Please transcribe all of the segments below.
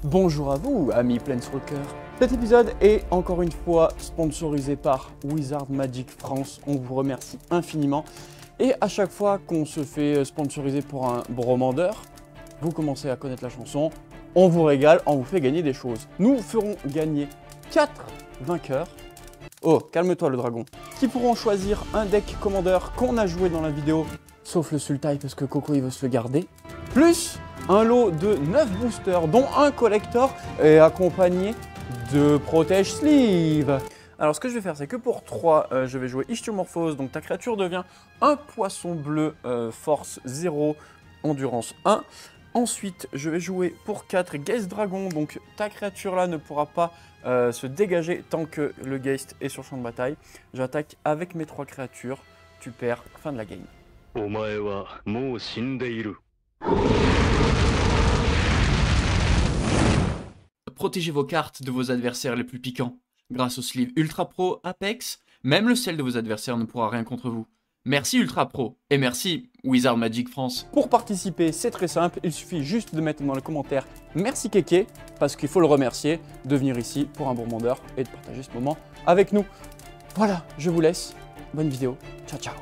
Bonjour à vous, amis Planeswalker. Cet épisode est encore une fois sponsorisé par Wizard Magic France. On vous remercie infiniment. Et à chaque fois qu'on se fait sponsoriser pour un bromandeur, vous commencez à connaître la chanson, on vous régale, on vous fait gagner des choses. Nous ferons gagner 4 vainqueurs. Oh, calme-toi le dragon. Qui pourront choisir un deck commandeur qu'on a joué dans la vidéo, sauf le Sultai parce que Coco il veut se le garder. Plus un lot de 9 boosters, dont un collector est accompagné de Protège Sleeve. Alors ce que je vais faire, c'est que pour 3, je vais jouer Ichthyormorphose, donc ta créature devient un poisson bleu, force 0, endurance 1. Ensuite, je vais jouer pour 4 Geist Dragon, donc ta créature là ne pourra pas se dégager tant que le Geist est sur le champ de bataille. J'attaque avec mes 3 créatures, tu perds, fin de la game. Protégez vos cartes de vos adversaires les plus piquants. Grâce au sleeve Ultra Pro Apex, même le sel de vos adversaires ne pourra rien contre vous. Merci Ultra Pro et merci Wizard Magic France. Pour participer, c'est très simple, il suffit juste de mettre dans les commentaires merci Kéké, parce qu'il faut le remercier de venir ici pour un bromandeur et de partager ce moment avec nous. Voilà, je vous laisse, bonne vidéo, ciao ciao.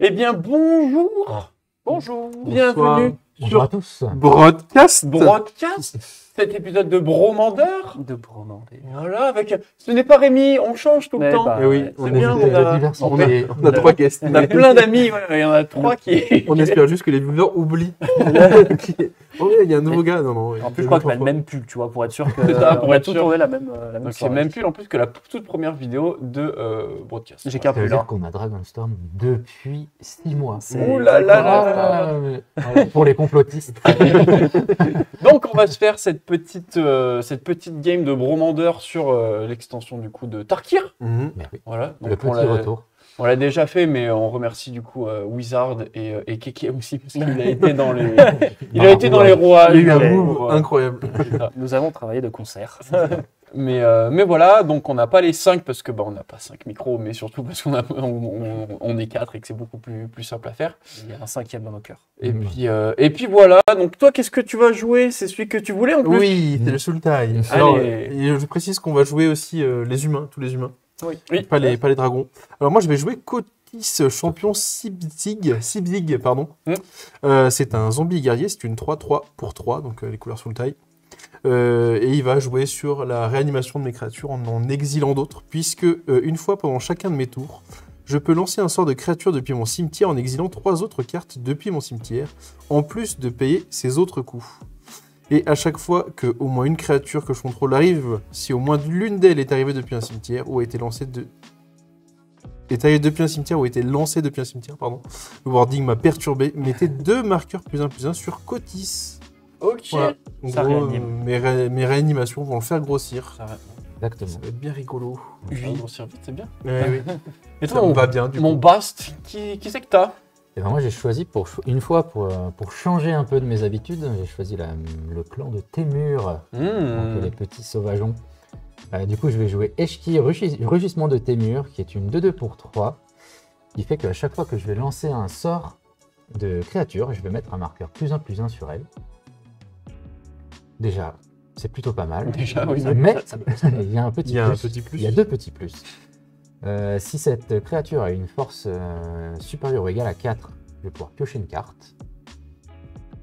Eh bien, bonjour. Bonjour. Bienvenue Bonjour à tous. Broadcast. Cet épisode de Bromandeur. Voilà, avec. Ce n'est pas Rémi, on change tout le temps. Eh oui, c'est bien, on a 3 guests. On a plein d'amis, ouais, il y en a 3 qui. On espère juste que les viewers oublient. Oh, il y a un nouveau gars. Non. En plus, je crois que t'as le même pull, tu vois, pour être sûr que. Ça, pour on a être tout sûr. tourné la même. Donc c'est même plus en plus que la toute première vidéo de Broadcast. J'ai Ça qu'un veut pull. dire qu'on a Dragonstorm depuis 6 mois. Ouh là là là. Voilà, pour les complotistes. Donc on va se faire cette petite game de Bromandeur sur l'extension du coup de Tarkir. Mais oui. Voilà. Le Donc, petit retour. on l'a déjà fait, mais on remercie du coup Wizard et Kéké aussi parce qu'il a été dans les, il a été dans les rouages. Il y a eu un move incroyable. Nous avons travaillé de concert. Mais voilà, donc on n'a pas les 5 parce que on n'a pas 5 micros, mais surtout parce qu'on on est 4 et que c'est beaucoup plus simple à faire. Il y a un 5e dans nos cœurs. Et puis voilà, donc toi qu'est-ce que tu vas jouer? C'est celui que tu voulais en plus? Oui, c'est le Sultai. Alors, Allez. et je précise qu'on va jouer aussi les humains, tous les humains. Oui. Pas les dragons. Alors moi je vais jouer Kotis, champion Sibzig, pardon. C'est un zombie guerrier, c'est une 3-3 pour 3, donc les couleurs Sultai. Et il va jouer sur la réanimation de mes créatures en exilant d'autres, puisque une fois pendant chacun de mes tours, je peux lancer un sort de créature depuis mon cimetière en exilant 3 autres cartes depuis mon cimetière, en plus de payer ses autres coûts. Et à chaque fois que au moins une créature que je contrôle arrive, si au moins l'une d'elles est arrivée depuis un cimetière ou a été lancée depuis un cimetière ou a été lancée depuis un cimetière, pardon, le wording m'a perturbé, mettez 2 marqueurs +1/+1 sur Kotis. Ok. Voilà. En Ça gros, réanime. mes réanimations vont le faire grossir. Ça va. Exactement. Ça va être bien rigolo. Grossir vite, c'est bien. Oui. Et Ça toi, me va bien du mon coup. Bast, qui c'est que t'as? Et ben moi j'ai choisi une fois pour changer un peu de mes habitudes, j'ai choisi le clan de Témur, donc les petits sauvageons. Du coup je vais jouer Eshki, Rugissement de Témur, qui est une 2-2 pour 3, qui fait qu'à chaque fois que je vais lancer un sort de créature, je vais mettre un marqueur +1/+1 sur elle. Déjà, c'est plutôt pas mal. Déjà, oui. Mais il y a un petit Il y a plus. un petit plus. Il y a 2 petits plus. Si cette créature a une force supérieure ou égale à 4, je vais pouvoir piocher une carte.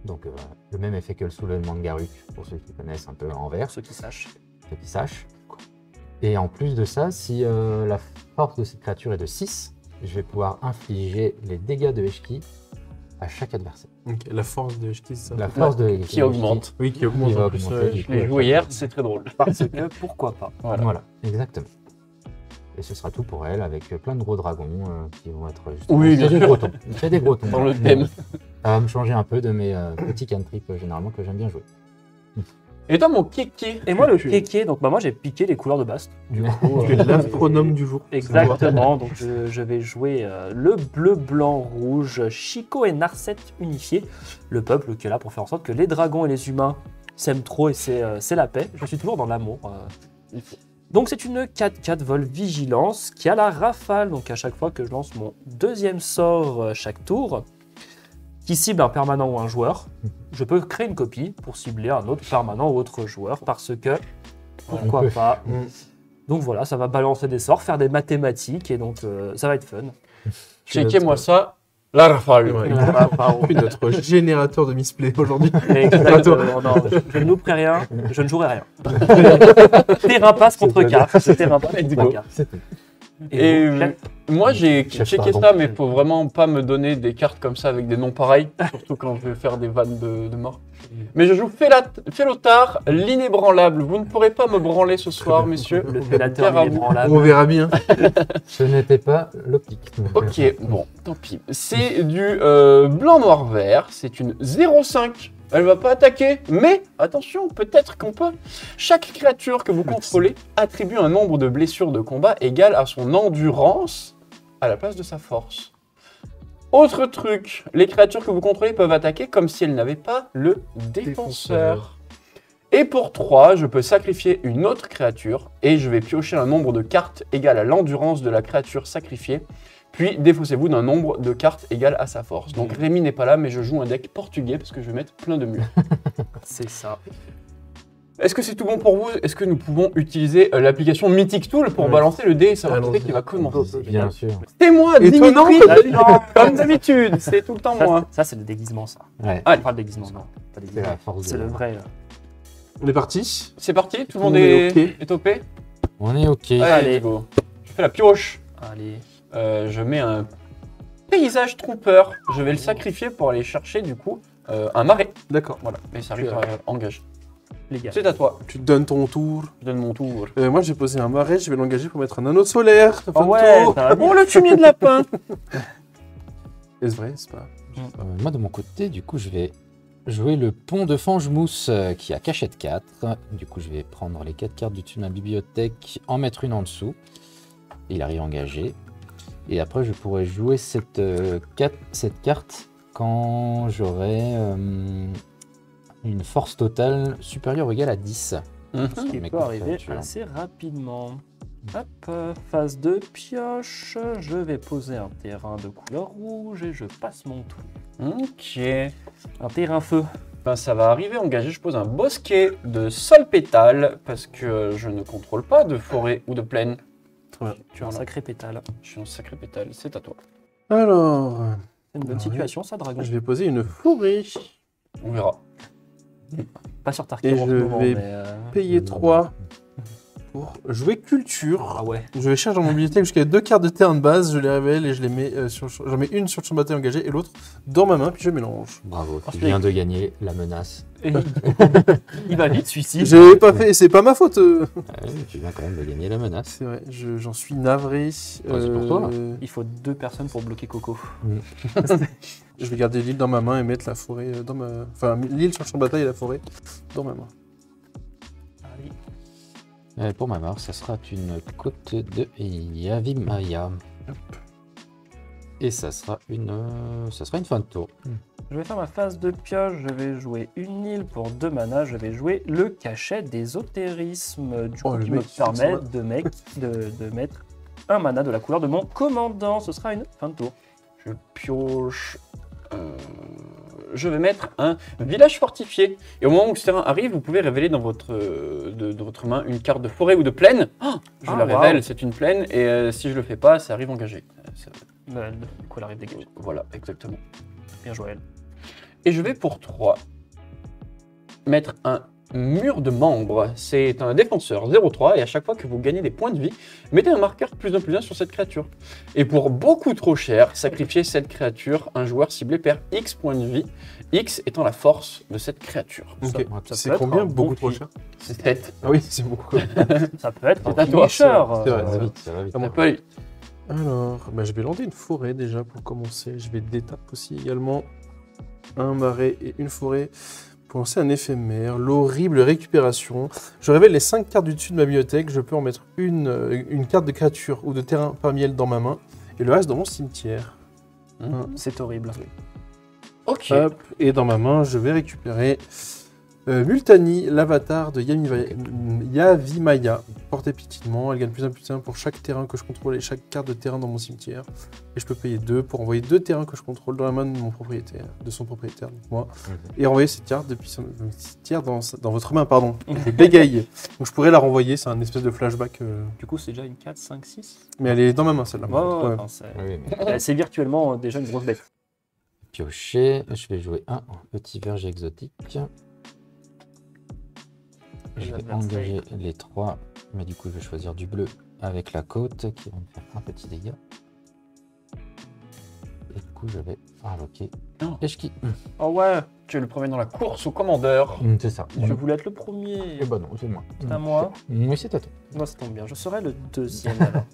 Donc le même effet que le soulèvement de Garruk, pour ceux qui connaissent un peu Anvers, Ceux qui sachent. ceux qui sachent. Et en plus de ça, si la force de cette créature est de 6, je vais pouvoir infliger les dégâts de Eshki à chaque adversaire. Ok, la force de Eshki, c'est ça. La force de Qui augmente. Oui, qui augmente Qui va en plus. augmenter, du Je coup, l'ai à joué chaque hier, fois. c'est très drôle. Parce que pourquoi pas. Voilà, exactement. Et ce sera tout pour elle, avec plein de gros dragons qui vont être justement... Oui, bien c'est des sûr. gros tons. C'est des gros tons. Dans le thème. Ça va me changer un peu de mes petits cantrips généralement que j'aime bien jouer. Et toi, mon kéké? Et moi, le kéké, donc bah, moi j'ai piqué les couleurs de Bast. Du coup, Tu es l'astronome du jour. exactement, donc je vais jouer le bleu, blanc, rouge, Chico et Narset unifiés. Le peuple qui est là pour faire en sorte que les dragons et les humains s'aiment trop et c'est la paix. Je suis toujours dans l'amour. Donc c'est une 4-4 vol vigilance qui a la rafale, donc à chaque fois que je lance mon deuxième sort chaque tour, qui cible un permanent ou un joueur, je peux créer une copie pour cibler un autre permanent ou autre joueur, parce que, pourquoi pas. Donc voilà, ça va balancer des sorts, faire des mathématiques, et donc ça va être fun. Checkez-moi ça. La rafale. Ouais, notre générateur de misplay aujourd'hui. Exactement, non, je ne louperai rien, je ne jouerai rien. Terrain passe contre carte, c'est terrain passe contre carte. C'est tout. Et vous, moi, j'ai Chef checké pardon. ça, mais faut vraiment pas me donner des cartes comme ça avec des noms pareils, surtout quand je vais faire des vannes de mort. Mais je joue Félotar, l'inébranlable. Vous ne pourrez pas me branler ce soir, messieurs. le félateur Terre à il est vous. branlable. On verra bien. Ce n'était pas l'optique. Ok, bon, tant pis. C'est du blanc-noir-vert, c'est une 0,5. Elle va pas attaquer, mais attention, peut-être qu'on peut. Chaque créature que vous contrôlez attribue un nombre de blessures de combat égal à son endurance à la place de sa force. Autre truc, les créatures que vous contrôlez peuvent attaquer comme si elles n'avaient pas le défenseur. Et pour 3, je peux sacrifier une autre créature et je vais piocher un nombre de cartes égal à l'endurance de la créature sacrifiée. Puis défaussez-vous d'un nombre de cartes égal à sa force. Donc Rémi n'est pas là, mais je joue un deck portugais parce que je vais mettre plein de murs. C'est ça. Est-ce que c'est tout bon pour vous? Est-ce que nous pouvons utiliser l'application Mythic Tool pour balancer le dé et savoir Allons-y. qui va commencer? Bien sûr. C'est moi, Étonnant, Dimitri, comme d'habitude, c'est tout le temps moi. Ça, c'est le déguisement, ça. Ouais. Allez. Pas le déguisement, non. Pas le C'est déguisement. la force C'est de- le vrai. On est parti. C'est parti, tout le Tout monde le monde est OP? On est OK. Allez, go. Je fais la pioche. Allez. Je mets un paysage trompeur. Je vais le sacrifier pour aller chercher du coup un marais. D'accord. Voilà, et ça arrive engage. Les gars. C'est à toi. Tu te donnes ton tour. Je donne mon tour. Moi, j'ai posé un marais, je vais l'engager pour mettre un anneau solaire. Fin Oh de ouais, tour. t'as Oh, le fumier de lapin. Est-ce vrai? C'est pas. Moi, de mon côté, du coup, je vais jouer le pont de Fangemousse qui a cachette 4. Du coup, je vais prendre les 4 cartes du dessus de ma bibliothèque, en mettre une en dessous. Il arrive engagé. Et après, je pourrais jouer cette carte quand j'aurai une force totale supérieure ou égale à 10. Ce qui Mes peut arriver créatures. assez rapidement. Hop, phase de pioche. Je vais poser un terrain de couleur rouge et je passe mon tour. Ok. Un terrain feu. Ben, ça va arriver engagé. Je pose un bosquet de sol pétale parce que je ne contrôle pas de forêt ou de plaine. Très bien. Tu as un Voilà. sacré pétale. Je suis un sacré pétale. C'est à toi. Alors, C'est une bonne situation, ça, dragon. je vais poser une forêt. On verra. Pas sur Tarkir Et en je ce moment, vais mais, Payer 3 pour jouer culture. Ah ouais. Je vais chercher dans mon bibliothèque jusqu'à 2 cartes de terrain de base, je les révèle et je les mets j'en mets une sur le champ de bataille engagé et l'autre dans ma main, puis je mélange. Bravo, tu Ensuite, viens de gagner la menace. Et il va vite, celui-ci. J'ai pas fait, c'est pas ma faute. Tu viens quand même de gagner la menace. C'est vrai, j'en suis navré. c'est pour toi. Il faut 2 personnes pour bloquer Coco. Je vais garder l'île dans ma main et mettre la forêt dans ma. Enfin, l'île sur le champ de bataille et la forêt dans ma main. Pour ma part, ça sera une côte de Yavimaya. Et ça sera une fin de tour. Je vais faire ma phase de pioche, je vais jouer une île pour 2 manas, je vais jouer le cachet d'ésotérisme, du coup Oh, le qui me mec, permet c'est de mettre un mana de la couleur de mon commandant. Ce sera une fin de tour. Je pioche. Je vais mettre un village fortifié. Et au moment où ce terrain arrive, vous pouvez révéler dans votre, de votre main une carte de forêt ou de plaine. Je la révèle, wow. c'est une plaine. Et si je le fais pas, ça arrive engagé. Du coup, elle arrive dégagée. Voilà, exactement. Bien joué, elle. Et je vais pour 3 mettre un mur de membres. C'est un défenseur 0-3 et à chaque fois que vous gagnez des points de vie, mettez un marqueur +1/+1 sur cette créature. Et pour beaucoup trop cher, sacrifiez cette créature, un joueur ciblé perd X points de vie, X étant la force de cette créature. Ok, ça c'est peut être combien? un Beaucoup bon trop prix. cher. C'est 7. Ah oui, c'est beaucoup. Ça peut être C'est à un toi, finisher. c'est vrai, Ça va vite, ça va vite. Ah, mon Ça peut aller. Alors, bah, je vais lancer une forêt déjà pour commencer. Je vais détape aussi également un marais et une forêt Pour lancer un éphémère, l'horrible récupération. Je révèle les 5 cartes du dessus de ma bibliothèque. Je peux en mettre une carte de créature ou de terrain parmi elles dans ma main et le reste dans mon cimetière. C'est horrible. Ok. Hop, et dans ma main, je vais récupérer Multani, l'avatar de Yavimaya. Portée petitement, elle gagne plus 1/+1 pour chaque terrain que je contrôle et chaque carte de terrain dans mon cimetière. Et je peux payer 2 pour envoyer 2 terrains que je contrôle dans la main de mon propriétaire, de son propriétaire, donc moi. Et renvoyer cette carte depuis son cimetière dans votre main, pardon. Je bégaye. Donc je pourrais la renvoyer, c'est un espèce de flashback. Du coup, c'est déjà une 4, 5, 6. Mais elle est dans ma main, celle-là. Ouais. Enfin, c'est Oui, mais c'est virtuellement déjà une grosse bête. piocher. Je vais jouer un petit verger exotique. Je vais engager les 3, mais du coup je vais choisir du bleu avec la côte qui va me faire un petit dégât. Et du coup je vais invoquer Non. Eshki. Oh ouais, tu es le premier dans la course au commandeur. C'est ça. Je voulais être le premier. Eh ben non, c'est moi. C'est à moi. Oui, c'est à toi. Moi, ça tombe bien. Je serai le deuxième alors.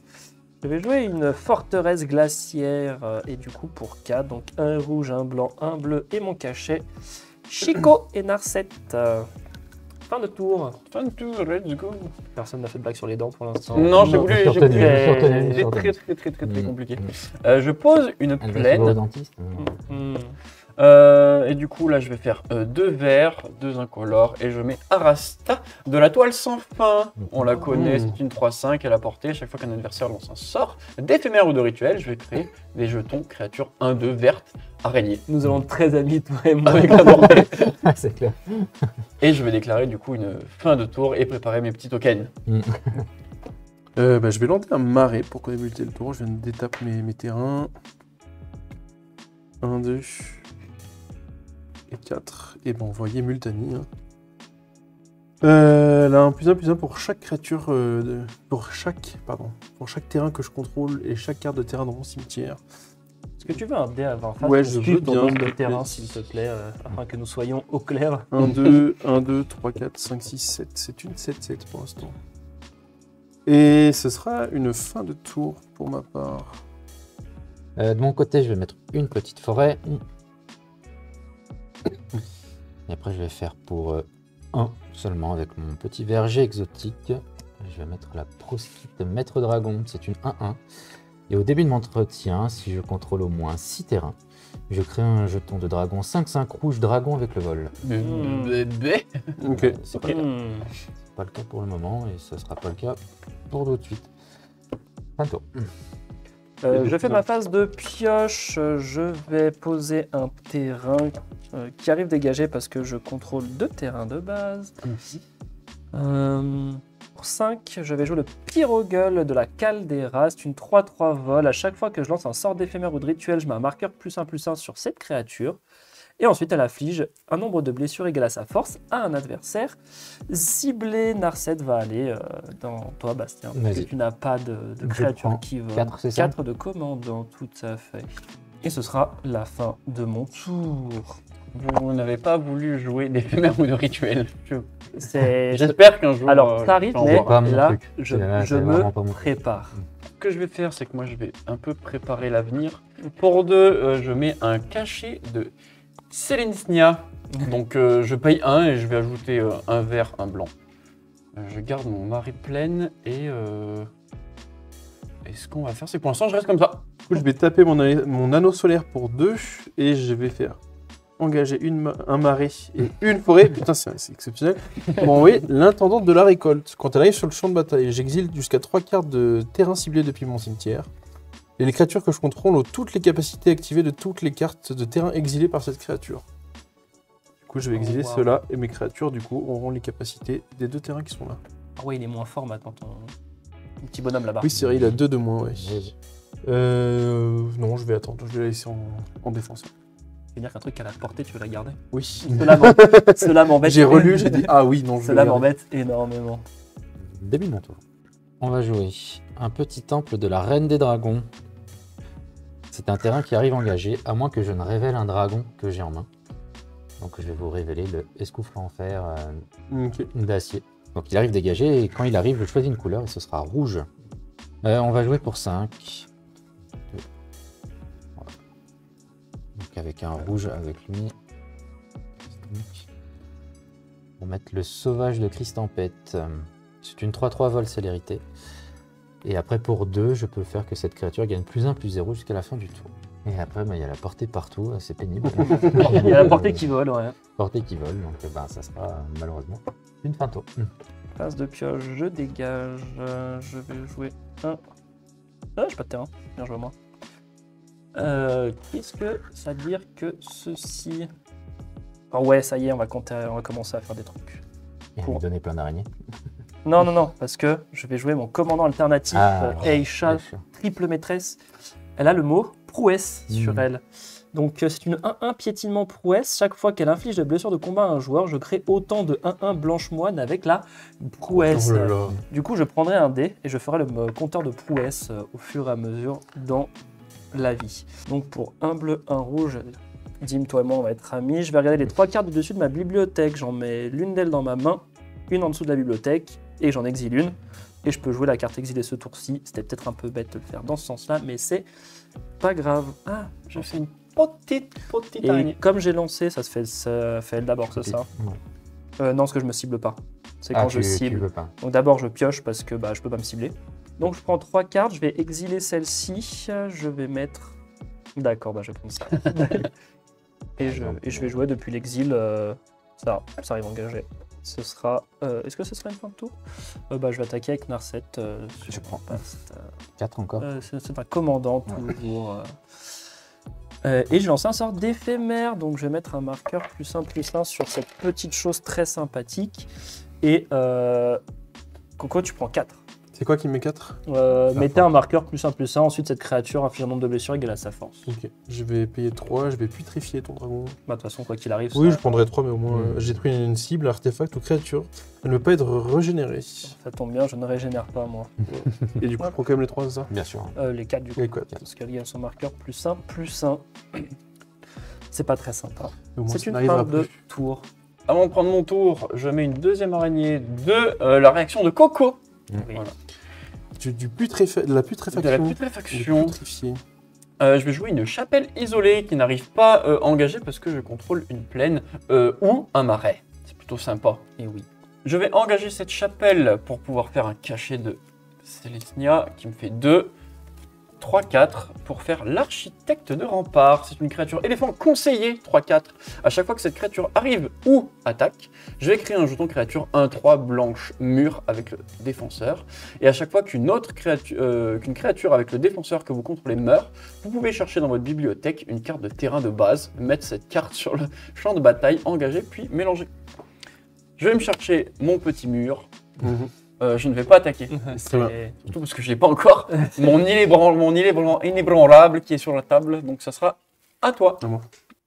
Je vais jouer une forteresse glaciaire et du coup pour 4, donc un rouge, un blanc, un bleu et mon cachet. Chico et Narset. Fin de tour. Fin de tour, let's go. Personne n'a fait de blague sur les dents pour l'instant. Non, j'ai Non, voulu. je suis j'ai retenu, voulu- je suis retenu, je suis C'est retenu. très compliqué. Mm. Je pose une Elle va se voir au plaine. dentiste. Hmm. Et du coup, là, je vais faire 2 verts, 2 incolores, et je mets Arasta de la toile sans fin. On la connaît, c'est une 3-5 à la portée. Chaque fois qu'un adversaire lance un sort d'éphémère ou de rituel, je vais créer des jetons créatures 1-2 vertes araignées. Nous allons être très amis, toi et moi. Avec la bordée. C'est clair. Et je vais déclarer du coup une fin de tour et préparer mes petits tokens. Je vais lancer un marais pour qu'on débuter le tour. Je viens de détaper mes terrains. 1, 2 et 4. Et ben envoyer Multani. Là, un +1/+1 pour chaque créature, pour chaque terrain que je contrôle et chaque carte de terrain dans mon cimetière. Est-ce que tu veux un dé avant face Ouais, pour je suivre veux ton bien, nombre s'il de te plaît. terrains, s'il te plaît, afin que nous soyons au clair. 1, 2, 3, 4, 5, 6, 7. C'est une 7-7 pour l'instant. Et ce sera une fin de tour pour ma part. De mon côté, je vais mettre une petite forêt. Et après, je vais faire pour 1 seulement avec mon petit verger exotique. Je vais mettre la proscrite maître dragon. C'est une 1-1. Et au début de mon entretien, si je contrôle au moins 6 terrains, je crée un jeton de dragon 5-5 rouge dragon avec le vol. Bébé. Ok. C'est pas, Hmm. pas le cas pour le moment et ce sera pas le cas pour tout de suite. Fin de tour. Je fais ma phase de pioche. Je vais poser un terrain qui arrive dégagé parce que je contrôle 2 terrains de base. Pour 5, je vais jouer le Pyrogueule de la Caldera. C'est une 3-3 vol. À chaque fois que je lance un sort d'éphémère ou de rituel, je mets un marqueur +1/+1 sur cette créature. Et ensuite, elle afflige un nombre de blessures égal à sa force à un adversaire. Ciblé, Narset va aller dans toi, Bastien. Vas-y. Tu n'as pas de Je créature prends qui va. 4, c'est ça 4 de commandant, tout à fait. Et ce sera la fin de mon tour. Vous n'avez pas voulu jouer d'éphémère ou de rituel. C'est. J'espère qu'un jour. Alors, ça arrive, j'en mais vois. pas mon là, truc. je, Là, je c'est me vraiment pas mon truc. prépare. Ce que je vais faire, c'est que moi, je vais un peu préparer l'avenir. Pour 2, je mets un cachet de Selensnia. Donc, je paye 1 et je vais ajouter un vert, un blanc. Je garde mon marée pleine et... Et ce qu'on va faire, c'est que pour l'instant, je reste comme ça. Du coup, je vais taper mon anneau solaire pour 2 et je vais faire engager un marais et une forêt. Putain, c'est exceptionnel. Pour envoyer l'intendante de la récolte. Quand elle arrive sur le champ de bataille, j'exile jusqu'à 3 cartes de terrain ciblés depuis mon cimetière. Et les créatures que je contrôle ont toutes les capacités activées de toutes les cartes de terrain exilées par cette créature. Du coup, je vais exiler wow. ceux-là et mes créatures, du coup, auront les capacités des 2 terrains qui sont là. Ah ouais, il est moins fort maintenant, ton petit bonhomme là-bas. Oui, c'est vrai, il a 2 de moins, ouais. GG. Non, je vais attendre, je vais la laisser en défense. C'est-à-dire qu'un truc qu'à la portée, tu veux la garder. Oui. Cela m'embête. J'ai relu, j'ai dit ah oui, non, je vais Cela le garder. m'embête énormément. Début de mon tour. On va jouer un petit temple de la Reine des Dragons. C'est un terrain qui arrive engagé, à moins que je ne révèle un dragon que j'ai en main. Donc je vais vous révéler le escouflant en fer Ok. d'acier. Donc il arrive dégagé et quand il arrive, je choisis une couleur et ce sera rouge. On va jouer pour 5. Voilà. Donc avec un rouge avec lui. On va mettre le sauvage de Crise-Tempête. C'est une 3-3 vol célérité. Et après, pour 2, je peux faire que cette créature gagne +1, +0 jusqu'à la fin du tour. Et après, il y a la portée partout, c'est pénible. Il y a la portée qui vole, ouais. Portée qui vole, donc ça sera malheureusement une fin de tour. Phase de pioche, je dégage. Je vais jouer un. Ah, j'ai pas de terrain. Bien joué, moi. Qu'est-ce que ça veut dire que ceci. Oh ouais, ça y est, on va commencer à faire des trucs. Et lui donner plein d'araignées. Non, parce que je vais jouer mon commandant alternatif, Aisha, triple maîtresse. Elle a le mot prouesse sur elle. Donc c'est une 1-1 piétinement prouesse. Chaque fois qu'elle inflige de blessures de combat à un joueur, je crée autant de 1-1 blanche moine avec la prouesse. Oh là là. Du coup, je prendrai un dé et je ferai le compteur de prouesse au fur et à mesure dans la vie. Donc pour un bleu, un rouge, Dim, toi et moi, on va être amis. Je vais regarder les 3 cartes du dessus de ma bibliothèque. J'en mets l'une d'elles dans ma main, une en dessous de la bibliothèque et j'en exile une. Et je peux jouer la carte exilée ce tour-ci. C'était peut-être un peu bête de le faire dans ce sens-là, mais c'est pas grave. Ah, je fais une petite Et araignée. Comme j'ai lancé, ça fait elle d'abord, c'est ça? Ouais. Non, parce que je me cible pas. C'est quand je Tu cible. veux pas. Donc d'abord, je pioche parce que je peux pas me cibler. Donc je prends 3 cartes, je vais exiler celle-ci. Je vais mettre... D'accord, je vais prendre ça. et je vais jouer depuis l'exil. Ça arrive engagé. Ce sera... Est-ce que ce sera une fin de tour? Je vais attaquer avec Narset. Je prends 4 encore. C'est un commandant, toujours. Et je lance un sort d'éphémère, donc je vais mettre un marqueur +1/+1 sur cette petite chose très sympathique. Et Coco, tu prends 4. C'est quoi qui met 4? Mettez un marqueur +1/+1, ensuite cette créature inflige un nombre de blessures égal à sa force. Ok, je vais payer 3, je vais putrifier ton dragon. De toute façon, quoi qu'il arrive, Oui, ça, je prendrai 3, mais au moins j'ai pris une cible, artefact ou créature. Elle ne peut pas être régénérée. ça tombe bien, je ne régénère pas moi. Et du coup, je prends quand même les 3, c'est ça? Bien sûr. Les 4 du coup, Les 4. parce qu'elle gagne son marqueur +1/+1. C'est pas très sympa. Au moins, C'est ça une n'arrivera fin de plus. tour. Avant de prendre mon tour, je mets une deuxième araignée de la réaction de Coco. Oui. Voilà. De la putréfaction. De la De putréfaction. putrifier. Je vais jouer une chapelle isolée qui n'arrive pas à engager parce que je contrôle une plaine ou un marais. C'est plutôt sympa. Et oui. Je vais engager cette chapelle pour pouvoir faire un cachet de Selesnya qui me fait 2, 3, 4 pour faire l'architecte de rempart. C'est une créature éléphant conseillée 3, 4. À chaque fois que cette créature arrive ou attaque, je vais créer un jeton créature 1, 3 blanche mûre avec le défenseur. Et à chaque fois qu'une créature avec le défenseur que vous contrôlez meurt, vous pouvez chercher dans votre bibliothèque une carte de terrain de base, mettre cette carte sur le champ de bataille, engager puis mélanger. Je vais me chercher mon petit mur. Je ne vais pas attaquer. Très bien. Surtout parce que je n'ai pas encore mon inébranlable qui est sur la table. Donc ça sera à toi.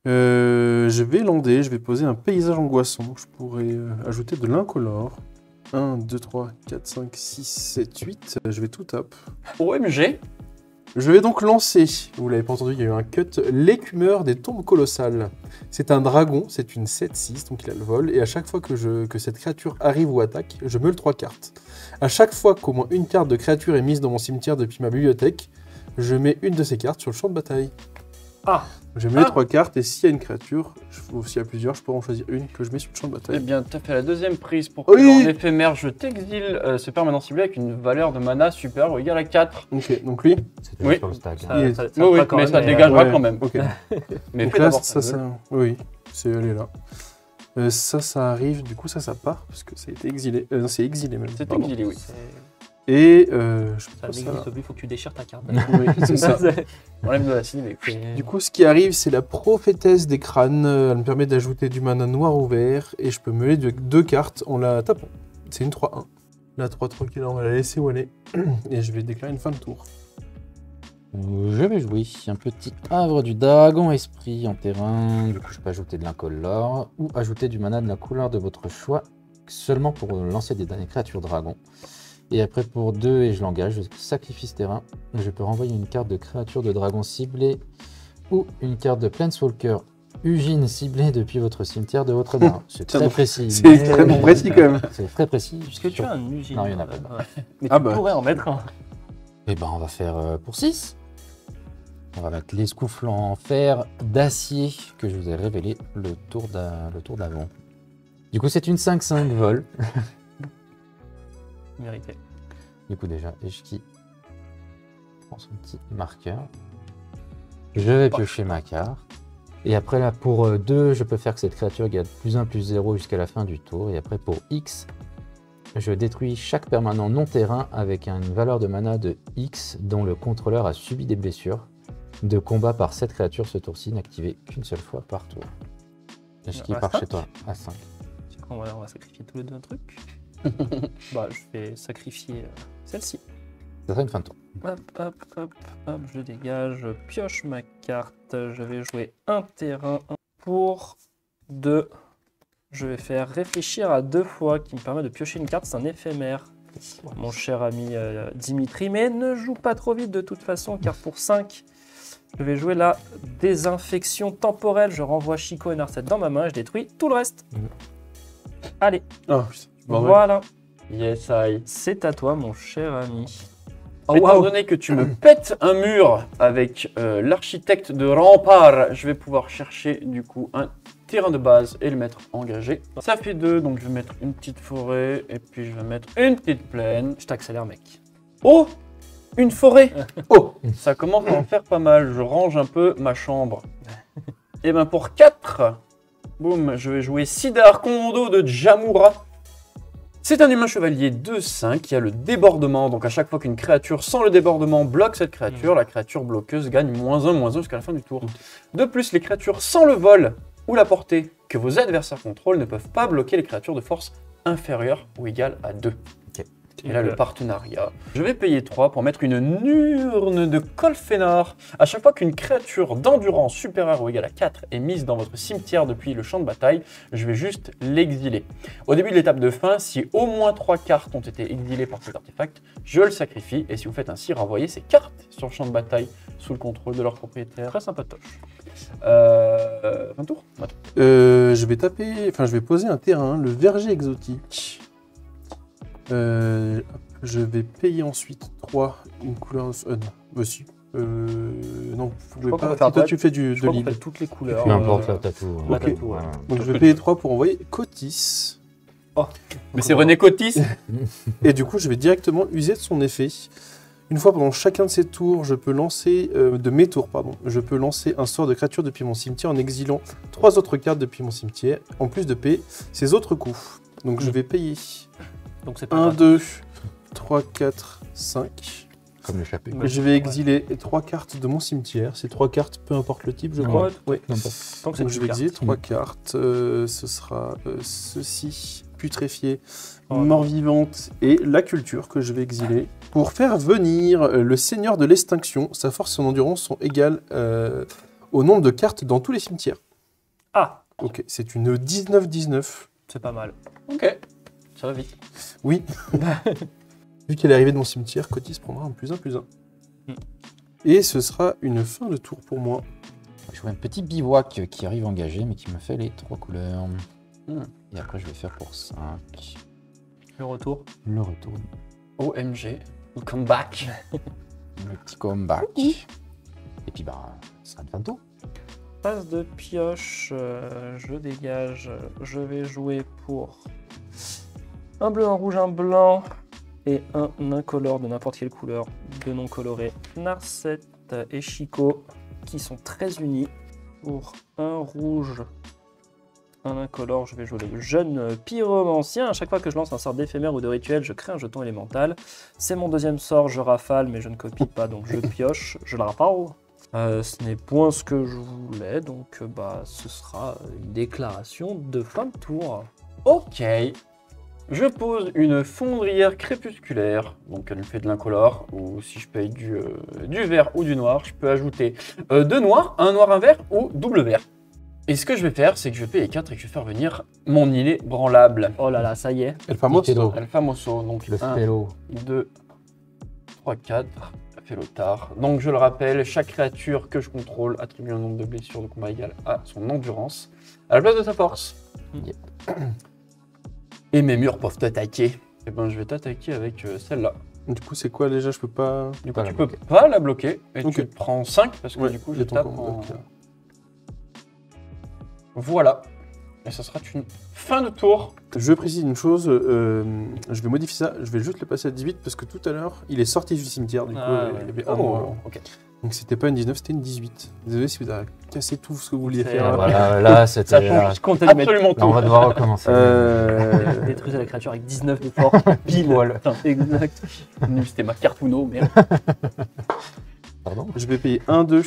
Je vais lander, je vais poser un paysage angoissant. Je pourrais ajouter de l'incolore. 1, 2, 3, 4, 5, 6, 7, 8. Je vais tout top. OMG. Je vais donc lancer, vous l'avez pas entendu, il y a eu un cut, l'écumeur des tombes colossales. C'est un dragon, c'est une 7-6, donc il a le vol, et à chaque fois que cette créature arrive ou attaque, je meule 3 cartes. À chaque fois qu'au moins une carte de créature est mise dans mon cimetière depuis ma bibliothèque, je mets une de ces cartes sur le champ de bataille. Ah. Je mets 3 cartes, et s'il y a une créature, ou s'il y a plusieurs, je pourrais en choisir une que je mets sur le champ de Eh bataille. bien, tu as fait la deuxième prise pour que Oui. en éphémère, je t'exile ce permanent ciblé avec une valeur de mana supérieure ou égale à 4. Ok, donc lui. C'était Oui. sur le stack. Ça- Il est- ça- ça Oui, fera oui, quand mais même, ça dégagera ouais. quand même. Ok. Mais Donc fais là, d'abord ça, ta gueule. oui, elle est là. Ça arrive, du coup, ça part, parce que ça a été exilé. Non, c'est exilé même. C'est pardon. exilé, oui. Et je Ça pose ça n'existe là. plus, il faut que tu déchires ta carte. Oui, c'est ça. Enlève de la cible. Du coup, ce qui arrive, c'est la prophétesse des crânes. Elle me permet d'ajouter du mana noir ou vert, et je peux mêler 2 cartes en la tapant. C'est une 3-1. La 3 tranquille, on va la laisser où elle est. Et je vais déclarer une fin de tour. Je vais jouer un petit havre du dragon esprit en terrain. Du coup, je peux ajouter de l'incolore ou ajouter du mana de la couleur de votre choix seulement pour lancer des créatures dragons. Et après, pour 2, et je l'engage, je sacrifie ce terrain. Je peux renvoyer une carte de créature de dragon ciblée ou une carte de Planeswalker Ugine ciblée depuis votre cimetière de votre main. C'est Tiens, très donc, précis. C'est extrêmement précis quand même. C'est très précis. Est-ce que tu as un usine? Non, il y en a pas. Mais Ah tu bah. pourrais en mettre un. Et ben, on va faire pour 6. On va mettre l'escoufle en fer d'acier que je vous ai révélé le tour d'avant. Du coup, c'est une 5-5 vol. Mérité. Du coup, déjà, Eshki prend son petit marqueur. Je vais piocher ma carte. Et après, là, pour 2, je peux faire que cette créature garde +1/+0 jusqu'à la fin du tour. Et après, pour X, je détruis chaque permanent non-terrain avec une valeur de mana de X dont le contrôleur a subi des blessures de combat par cette créature ce tour-ci, n'activé qu'une seule fois par tour. Eshki À part 5. chez toi à 5. On va sacrifier tous les deux un truc. Bah, je vais sacrifier celle-ci. Ça sera une fin de tour. Hop, hop, hop, hop, je dégage, je pioche ma carte. Je vais jouer un terrain pour 2. Je vais faire réfléchir à 2 fois, qui me permet de piocher une carte. C'est un éphémère, mon cher ami Dimitri. Mais ne joue pas trop vite de toute façon, car pour 5, je vais jouer la désinfection temporelle. Je renvoie Chico et Narset dans ma main et je détruis tout le reste. Allez, Ah, voilà. Yes, I. C'est à toi, mon cher ami. Oh, étant donné que tu me pètes un mur avec l'architecte de rempart, je vais pouvoir chercher du coup un terrain de base et le mettre engagé. Ça fait 2, donc je vais mettre une petite forêt et puis je vais mettre une petite plaine. Je t'accélère, mec. Oh, une forêt. Oh, ça commence à en faire pas mal. Je range un peu ma chambre. Et ben pour 4, boum, je vais jouer Sidar Kondo de Jamura. C'est un humain chevalier 2/5 qui a le débordement. Donc à chaque fois qu'une créature sans le débordement bloque cette créature, la créature bloqueuse gagne -1/-1 jusqu'à la fin du tour. De plus, les créatures sans le vol ou la portée que vos adversaires contrôlent ne peuvent pas bloquer les créatures de force inférieure ou égale à 2. Et là, le partenariat. Je vais payer 3 pour mettre une urne de Colfenar. À chaque fois qu'une créature d'endurance supérieure ou égale à 4 est mise dans votre cimetière depuis le champ de bataille, je vais juste l'exiler. Au début de l'étape de fin, si au moins 3 cartes ont été exilées par cet artefact, je le sacrifie. Et si vous faites ainsi, renvoyez ces cartes sur le champ de bataille sous le contrôle de leur propriétaire. Très sympatoche. Un tour. Je vais je vais poser un terrain, le verger exotique. Je vais payer ensuite 3, une couleur... non, aussi. Non, vous pouvez pas. Si toi tu fais de Je crois qu'on l'île. fait toutes les couleurs. Peu importe la tatou. la Ok. tatou, ouais. Donc je vais payer 3 pour envoyer Cotis. Mais c'est René Cotis. Et du coup, je vais directement user de son effet. Une fois pendant chacun de ces tours, je peux lancer... de mes tours, pardon. Je peux lancer un sort de créature depuis mon cimetière en exilant 3 autres cartes depuis mon cimetière, en plus de payer ces autres coups. Donc je vais payer Donc c'est pas 1, grave. 2, 3, 4, 5. Comme le chapeau. Ouais. Je vais exiler 3 cartes de mon cimetière. Ces 3 cartes, peu importe le type, je crois. Ouais, Ouais. Tant que c'est Donc je une vais carte. exiler 3 cartes. Ce sera ceci, putréfié, Oh. mort-vivante et la culture que je vais exiler. Pour faire venir le seigneur de l'extinction, sa force et son endurance sont égales au nombre de cartes dans tous les cimetières. Ah, Ok, c'est une 19-19. c'est pas mal. Ok, ça va vite. Oui. Vu qu'elle est arrivée de mon cimetière, Cotis prendra un +1/+1. Et ce sera une fin de tour pour moi. Je vois un petit bivouac qui arrive engagé, mais qui me fait les 3 couleurs. Et après, je vais faire pour 5. Le retour. Le retour. OMG, welcome back. Le petit comeback. Et puis, bah, ce sera une fin de tour. Passe de pioche, je dégage. Je vais jouer pour un bleu, un rouge, un blanc et un incolore de n'importe quelle couleur de non coloré. Narset et Chico qui sont très unis. Pour un rouge, un incolore, je vais jouer le jeune pyromancien. À chaque fois que je lance un sort d'éphémère ou de rituel, je crée un jeton élémental. C'est mon deuxième sort, je rafale, mais je ne copie pas, donc je pioche, je le rafale. Ce n'est point ce que je voulais, donc ce sera une déclaration de fin de tour. Ok. Je pose une fondrière crépusculaire, donc elle me fait de l'incolore, ou si je paye du vert ou du noir, je peux ajouter 2 noirs, un noir, un vert ou double vert. Et ce que je vais faire, c'est que je vais payer 4 et que je vais faire venir mon îlet branlable. Oh là là, ça y est. El Famoso. Hello. El Famoso, donc Le 1, fellow. 2, 3, 4, Felotard. Donc je le rappelle, chaque créature que je contrôle attribue un nombre de blessures de combat égal à son endurance, à la place de sa force. Yep. Et mes murs peuvent t'attaquer. Et ben je vais t'attaquer avec celle-là. Du coup, c'est quoi déjà? Je peux pas. Du coup, Pas tu la peux bloquer. pas la bloquer et Ok. tu te prends 5 parce que Ouais, du coup, je j'ai ton tape combo, en... ok. Voilà. Et ça sera une fin de tour. Je précise une chose, je vais modifier ça, je vais juste le passer à 18 parce que tout à l'heure, il est sorti du cimetière, du coup, Ah, il y avait Oh, un mois. ok. Donc c'était pas une 19, c'était une 18. Désolé si vous avez cassé tout ce que vous vouliez C'est- faire. Voilà, là, c'était. Ça Là, change Je comptais lui mettre absolument on va tout. devoir recommencer. détruire la créature avec 19 de force. Pile. Putain, exact. C'était ma carte Uno, merde. Pardon. Je vais payer 1, 2,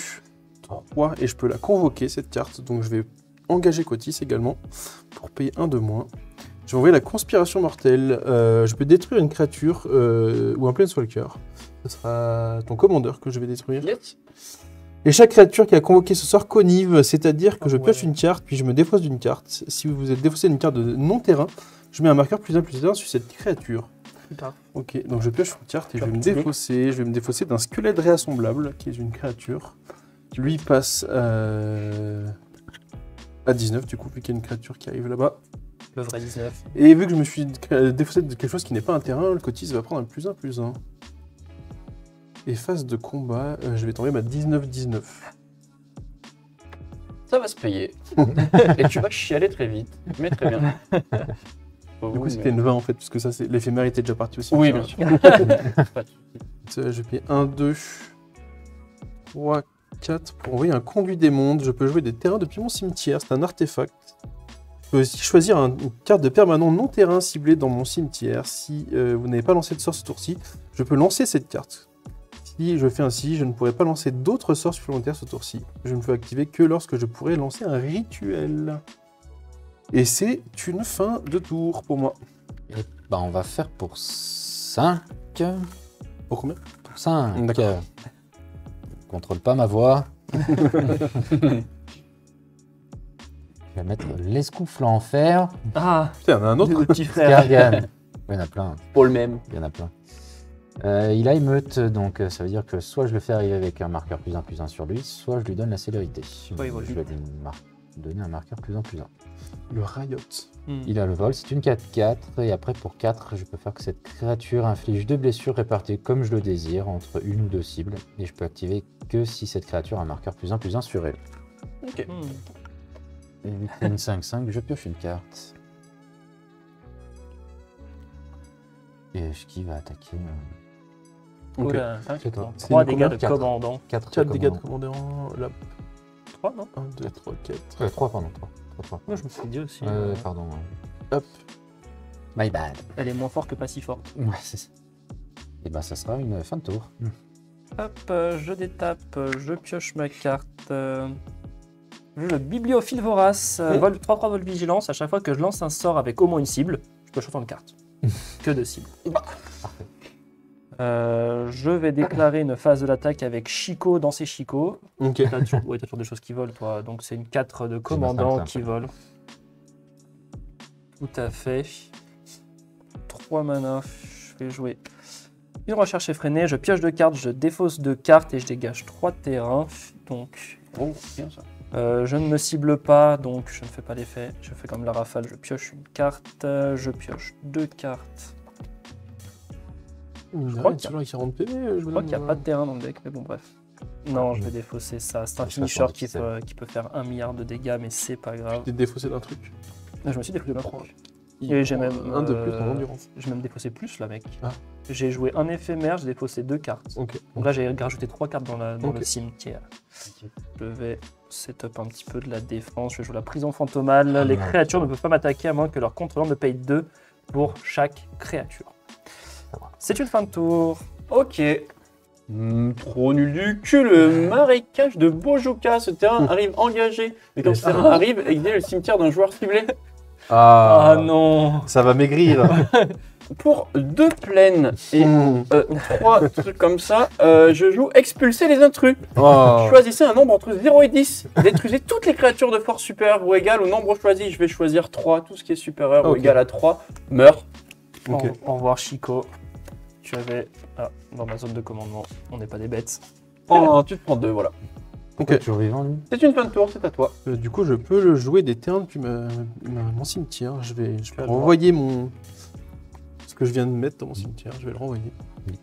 3 et je peux la convoquer cette carte. Donc je vais engager Cotis également pour payer 1 de moins. Je vais envoyer la conspiration mortelle. Je peux détruire une créature ou un planeswalker. Ce sera ton commandeur que je vais détruire. Yes. Et chaque créature qui a convoqué ce sort connive, c'est-à-dire que je Ouais. pioche une carte, puis je me défausse d'une carte. Si vous êtes défaussé d'une carte de non-terrain, je mets un marqueur +1/+1 sur cette créature. Putain. Ok, donc je pioche une carte et je vais me Petit défausser. Je vais me défausser d'un squelette réassemblable, qui est une créature. Lui passe à 19, du coup, vu qu'il y a une créature qui arrive là-bas. Le vrai 19. Et vu que je me suis défaussé de quelque chose qui n'est pas un terrain, le Cotis va prendre un +1/+1. Et phase de combat, je vais tomber ma 19-19. Ça va se payer. Et tu vas chialer très vite. Mais très bien. Du coup, c'était une 20 en fait, puisque ça, c'est l'éphémère était déjà parti aussi. Oui, bien sûr. Je vais payer 1, 2, 3, 4. Pour envoyer un conduit des mondes, je peux jouer des terrains depuis mon cimetière. C'est un artefact. Je peux aussi choisir une carte de permanent non terrain ciblée dans mon cimetière. Si vous n'avez pas lancé de sort ce tour-ci, je peux lancer cette carte. Si je fais ainsi, je ne pourrai pas lancer d'autres sorts supplémentaires ce tour-ci. Je ne peux activer que lorsque je pourrai lancer un rituel. Et c'est une fin de tour pour moi. Bah, on va faire pour 5. Pour combien? Pour 5. D'accord. Contrôle pas ma voix. Je vais mettre l'escoufle en fer. Ah, Putain, il y en a un autre. le petit frère. Gargan. Il y en a plein. Pour le même. Il y en a plein. Il a émeute, donc ça veut dire que soit je le fais arriver avec un marqueur +1/+1 sur lui, soit je lui donne la célérité. Ouais, il vole je vais lui donner un marqueur +1/+1. Le Riot. Il a le vol, c'est une 4/4, et après pour 4, je peux faire que cette créature inflige 2 blessures réparties comme je le désire entre une ou deux cibles, et je peux activer que si cette créature a un marqueur +1/+1 sur elle. Ok. Et vu que c'est une 5/5, je pioche une carte. Et qui va attaquer Ok. Oula, C'est toi. 3 une dégâts de combien? commandant. 4 4 dégâts de commandant. Là. 3, non 1, 2, 3, 4. 3, pardon, 3. Moi, je me suis dit aussi. Pardon. Hop. My bad. Elle est moins forte que pas si forte. Ouais, c'est ça. Et ben ça sera une fin de tour. Hop, je détape, je pioche ma carte. Le bibliophile vorace, 3 vol vigilance. À chaque fois que je lance un sort avec au moins une cible, je peux choisir une carte. Que de cibles. Parfait. Je vais déclarer une phase de l'attaque avec Chico dans ses chicots. Ok. T'as toujours des choses qui volent, toi. Donc c'est une 4 de commandant cinq, qui cinq. vole. Tout à fait. 3 mana. Je vais jouer une recherche effrénée. Je pioche 2 cartes, je défausse 2 cartes et je dégage 3 terrains. Donc Oh, bien ça. je ne me cible pas, donc je ne fais pas l'effet. Je fais comme la rafale, je pioche une carte, je pioche 2 cartes. Je crois crois qu'il y a- toujours à 40 PV. Je crois qu'il n'y a pas de terrain dans le deck, mais bon, bref. Non, je vais défausser ça. C'est un Je finisher t'attends, qui peut faire 1 milliard de dégâts, mais c'est pas grave. T'es défaussé d'un truc. Je me suis défaussé de 3. Il Et j'ai prend même, un de plus en endurance. J'ai même défaussé plus là, mec. Ah. J'ai joué un éphémère, j'ai défaussé 2 cartes. Ok. Donc là, j'ai rajouté 3 cartes dans Ok. le cimetière. Je vais setup un petit peu de la défense. Je vais jouer la prison fantomale. Les non, créatures ça ne peuvent pas m'attaquer à moins que leur contrôleur me paye 2 pour chaque créature. C'est une fin de tour. Ok. Trop nul du cul, le marécage de Bojoka. Ce terrain arrive engagé. Et quand ce terrain arrive, exilez le cimetière d'un joueur ciblé. Ah non. Ça va maigrir. Pour 2 plaines et Mmh. 3 trucs comme ça, je joue expulser les intrus. Oh. Choisissez un nombre entre 0 et 10. Détruisez toutes les créatures de force supérieure ou égale au nombre choisi. Je vais choisir 3. Tout ce qui est supérieur ou Ok. égal à 3 meurt. Ok. Au revoir, Chico. Tu avais. Ah, dans ma zone de commandement, on n'est pas des bêtes. Oh, tu te prends 2, voilà. Ok. Toujours vivant, lui. C'est une fin de tour, c'est à toi. Du coup, je peux le jouer des terrains depuis mon cimetière. Je peux as le renvoyer ce que je viens de mettre dans mon cimetière. Je vais le renvoyer. Oui.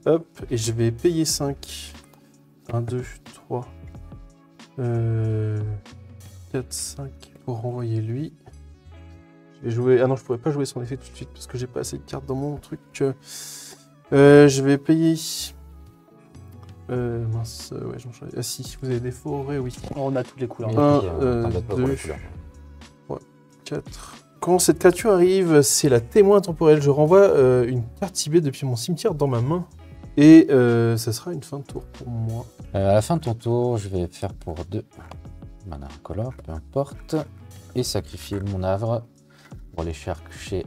Hop, et je vais payer 5. 1, 2, 3, 4, 5, pour renvoyer lui. Je vais jouer... Ah non, je pourrais pas jouer son effet tout de suite parce que j'ai pas assez de cartes dans mon truc. Je vais payer... mince, ouais, j'en change. Ah si, vous avez des forêts, oui. On a toutes les couleurs. Mais- 1, t'embêtes pas pour les 2, couleurs. 4. Quand cette créature arrive, c'est la témoin temporelle. Je renvoie une carte ciblée depuis mon cimetière dans ma main. Et ça sera une fin de tour pour moi. À la fin de ton tour, je vais faire pour 2 mana incolore, peu importe, et sacrifier mon havre pour aller chercher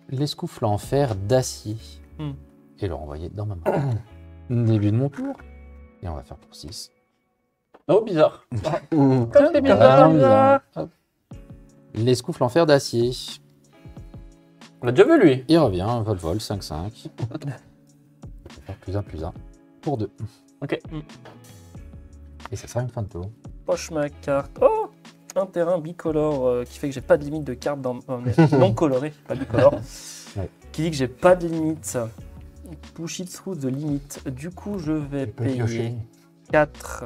l'escoufle en fer d'acier et le renvoyer dans ma main. Début de mon tour, et on va faire pour 6. Oh, bizarre. Mmh. Comme c'est bizarre, bizarre. L'escoufle en fer d'acier, On l'a déjà vu, lui. il revient, vol, 5-5. Faire plus 1 pour 2. Ok. Et ça sera une fin de tour. Poche ma carte. Oh, un terrain bicolore qui fait que j'ai pas de limite de cartes dans non coloré, pas bicolore. Ouais. Qui dit que j'ai pas de limite. Push it through the limit. Du coup, je vais Tu peux payer piocher. 4.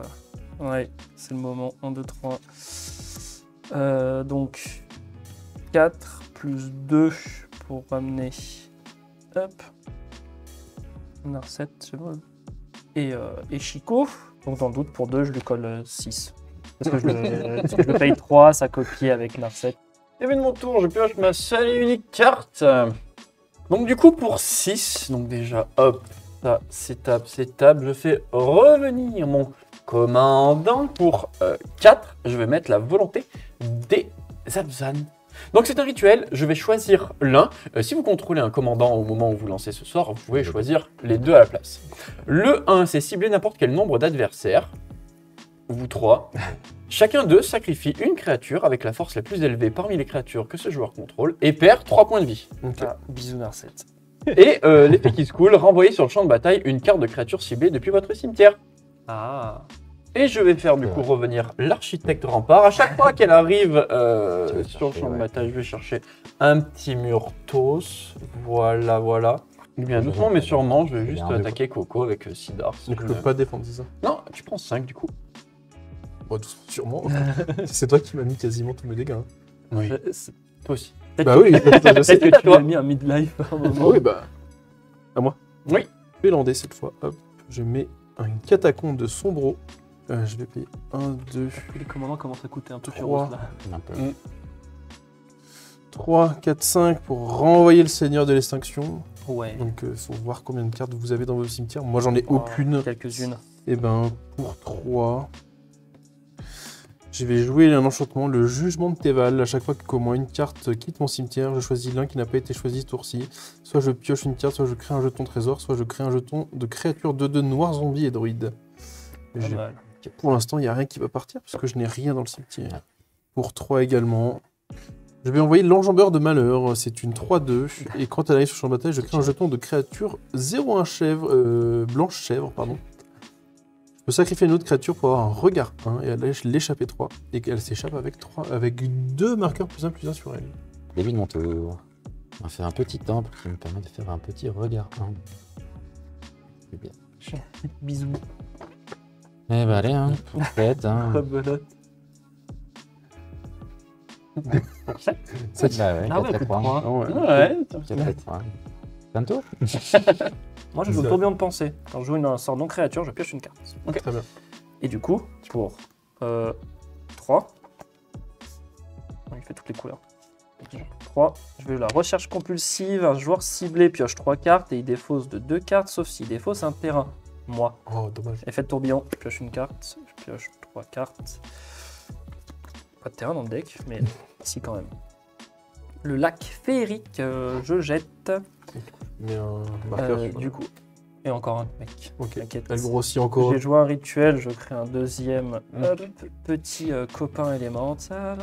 Ouais, c'est le moment. 1, 2, 3. Donc 4 plus 2 pour ramener. Hop. Narset, c'est bon. Et Chico. Donc dans le doute, pour 2, je lui colle 6. Parce que je le paye 3, ça copie avec Narset. Début de mon tour, je pioche ma seule et unique carte. Donc du coup, pour 6, donc déjà, hop, ça, c'est table. Je fais revenir mon commandant. Pour 4, je vais mettre la volonté des Abzan. Donc c'est un rituel, je vais choisir l'un. Si vous contrôlez un commandant au moment où vous lancez ce sort, vous pouvez choisir les deux à la place. Le 1, c'est cibler n'importe quel nombre d'adversaires. Vous 3. Chacun d'eux sacrifie une créature avec la force la plus élevée parmi les créatures que ce joueur contrôle et perd 3 points de vie. Ah, bisous Narset. Et l'effet qui se coule, renvoyez sur le champ de bataille une carte de créature ciblée depuis votre cimetière. Ah. Et je vais faire du coup revenir l'architecte rempart. À chaque fois qu'elle arrive sur le champ de bataille, je vais chercher un petit Murtos. Voilà, voilà. Bien doucement mais sûrement, je vais juste attaquer Coco avec Sidar. Donc je peux pas défendre, c'est ça? Non, tu prends 5 du coup. Bon, doucement, sûrement. C'est toi qui m'as mis quasiment tous mes dégâts. Hein. Oui. Toi aussi. Bah oui, je sais. Peut-être que tu m'as mis un midlife à un Ah moment. oui, bah. À moi. Oui. Je vais lander cette fois. Hop. Je mets une catacombe de sombreau. Je vais payer 1, 2, Les commandants commencent à coûter un peu plus 3. rose là. Un peu. 3, 4, 5 pour renvoyer le Seigneur de l'Extinction. Ouais. Donc, faut voir combien de cartes vous avez dans vos cimetières. Moi, j'en ai aucune. Quelques-unes. Et ben, pour 3, je vais jouer un enchantement, le Jugement de Teval. À chaque fois qu'au moins une carte quitte mon cimetière, je choisis l'un qui n'a pas été choisi ce tour-ci. Soit je pioche une carte, soit je crée un jeton trésor, soit je crée un jeton de créature 2-2 noir zombie et druide. Pas mal. Pour l'instant, il n'y a rien qui va partir parce que je n'ai rien dans le cimetière. Pour 3 également. Je vais envoyer l'enjambeur de malheur. C'est une 3-2. Et quand elle arrive sur le champ de bataille, je crée un jeton de créature 0-1 chèvre, blanche chèvre, pardon. Je peux sacrifier une autre créature pour avoir un regard 1 et elle lèche l'échapper 3. Et qu'elle s'échappe avec 2 marqueurs +1/+1 sur elle. Début de mon tour. On va faire un petit temple qui me permet de faire un petit regard 1. C'est bien. Bisous. Eh ben allez, hein, pour fête, hein. Rebelote. Ça, Bah ouais, Ah ouais, 4 coup de 3. 3. ouais. Ouais. 4 3. Fin de tour. Moi je joue le tourbillon de pensée. Quand je joue un sort non créature, je pioche une carte. Très bien. Et du coup, pour 3, il fait toutes les couleurs. 3, je vais la recherche compulsive, un joueur ciblé pioche 3 cartes et il défausse de 2 cartes, sauf s'il défausse un terrain. Moi. Oh, dommage. Effet de tourbillon, je pioche une carte, je pioche 3 cartes. Pas de terrain dans le deck, mais ici quand même. Le lac féerique, je jette. Mais un marqueur sur Du coup. Et encore un mec. Ok. T'inquiète. Elle grossit encore. J'ai joué un rituel, je crée un deuxième petit copain élémental.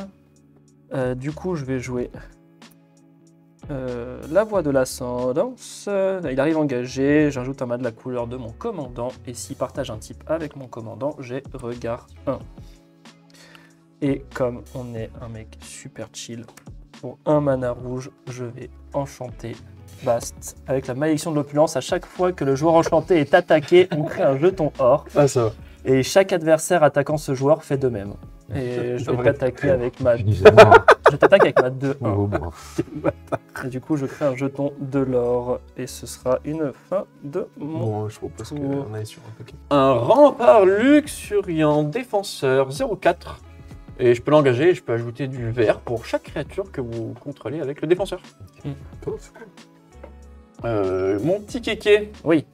Du coup, je vais jouer la voix de l'ascendance. Il arrive engagé, j'ajoute un mat de la couleur de mon commandant. Et s'il partage un type avec mon commandant, j'ai regard 1. Et comme on est un mec super chill, pour un mana rouge, je vais enchanter Bast. Avec la malédiction de l'opulence, à chaque fois que le joueur enchanté est attaqué, on crée un jeton or. Ah, ça va. Et chaque adversaire attaquant ce joueur fait de même. Et je vais t'attaquer avec ma... Évidemment. Je t'attaque avec ma 2-1. Oh, bon. Et du coup, je crée un jeton de l'or. Et ce sera une fin de mon... Bon, je propose qu'on aille sur un paquet. Un rempart luxuriant défenseur 0,4. Et je peux l'engager et je peux ajouter du vert pour chaque créature que vous contrôlez avec le défenseur. Mon petit kéké. Oui.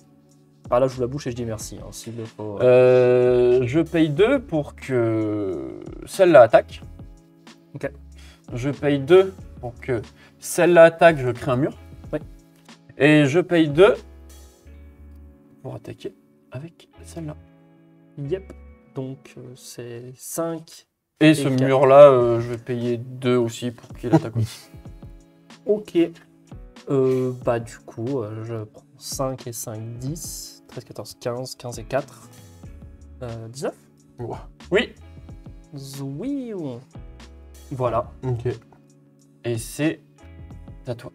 Ah là, je vous la bouche et je dis merci. Hein, s'il le faut. Je paye 2 pour que celle-là attaque. Ok. Je paye 2 pour que celle-là attaque, je crée un mur. Oui. Et je paye 2 pour attaquer avec celle-là. Yep. Donc, c'est 5. Et Et ce quatre. mur-là, je vais payer 2 aussi pour qu'il attaque aussi. Ok. Bah, du coup, je prends 5 et 5, 10. 13, 14, 15. 15 et 4. 19. Ouah. Oui. Zouiou. Voilà. Ok. Et c'est à toi.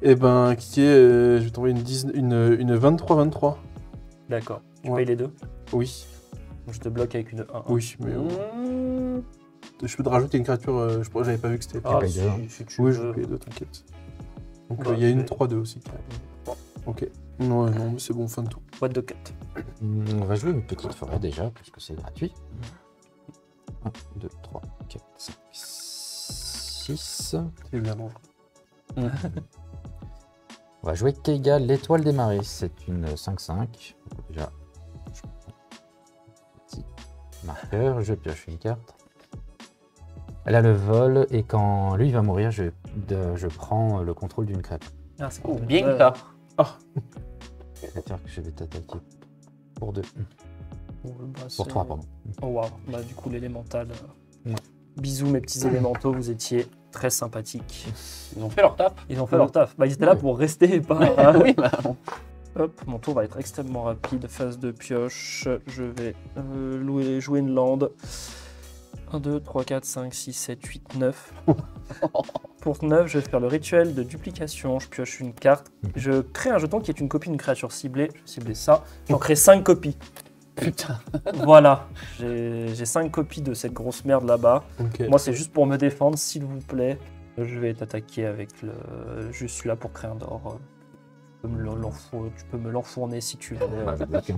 Eh ben, Kiki, je vais t'envoyer une 23-23. D'accord. Tu Ouais. payes les deux. Oui. Je te bloque avec une 1. Oui, mais Mmh. je peux te rajouter une créature, je crois que j'avais pas vu que c'était. Ah, paye si, deux. si tu Oui, veux. je vais payer deux, t'inquiète. Donc Bah, il y a une mais- 3-2 aussi. Ok. Ouais, non, mais c'est bon, fin de tour. Boîte de 4. On va jouer une petite forêt déjà, parce que c'est gratuit. 1, 2, 3, 4, 5, 6. C'est bien dangereux. On va jouer Keiga, l'étoile des marées. C'est une 5-5. Donc déjà, je prends un petit marqueur, je pioche une carte. Elle a le vol, et quand lui va mourir, je prends le contrôle d'une créature. Ah, c'est Oh, cool. bien que ça. Créature que je vais t'attaquer pour 2. Bah, Pour c'est- 3, pardon. Oh waouh, bah du coup l'élémental. Ouais. Bisous mes petits élémentaux, vous étiez très sympathiques. Ils ont fait leur taf. Ils ont fait leur taf. Bah ils étaient là Ouais. pour rester et pas. Oui, bah. Hop, mon tour va être extrêmement rapide. Phase de pioche. Je vais jouer une lande. 1, 2, 3, 4, 5, 6, 7, 8, 9. Pour 9, je vais faire le rituel de duplication. Je pioche une carte. Je crée un jeton qui est une copie d'une créature ciblée. Je vais cibler ça. J'en crée 5 copies. Putain. Voilà. J'ai 5 copies de cette grosse merde là-bas. Ok. Moi, c'est juste pour me défendre, s'il vous plaît. Je vais t'attaquer avec le. Juste celui-là pour créer un d'or. Tu peux me l'enfourner si tu veux. Bah, ok.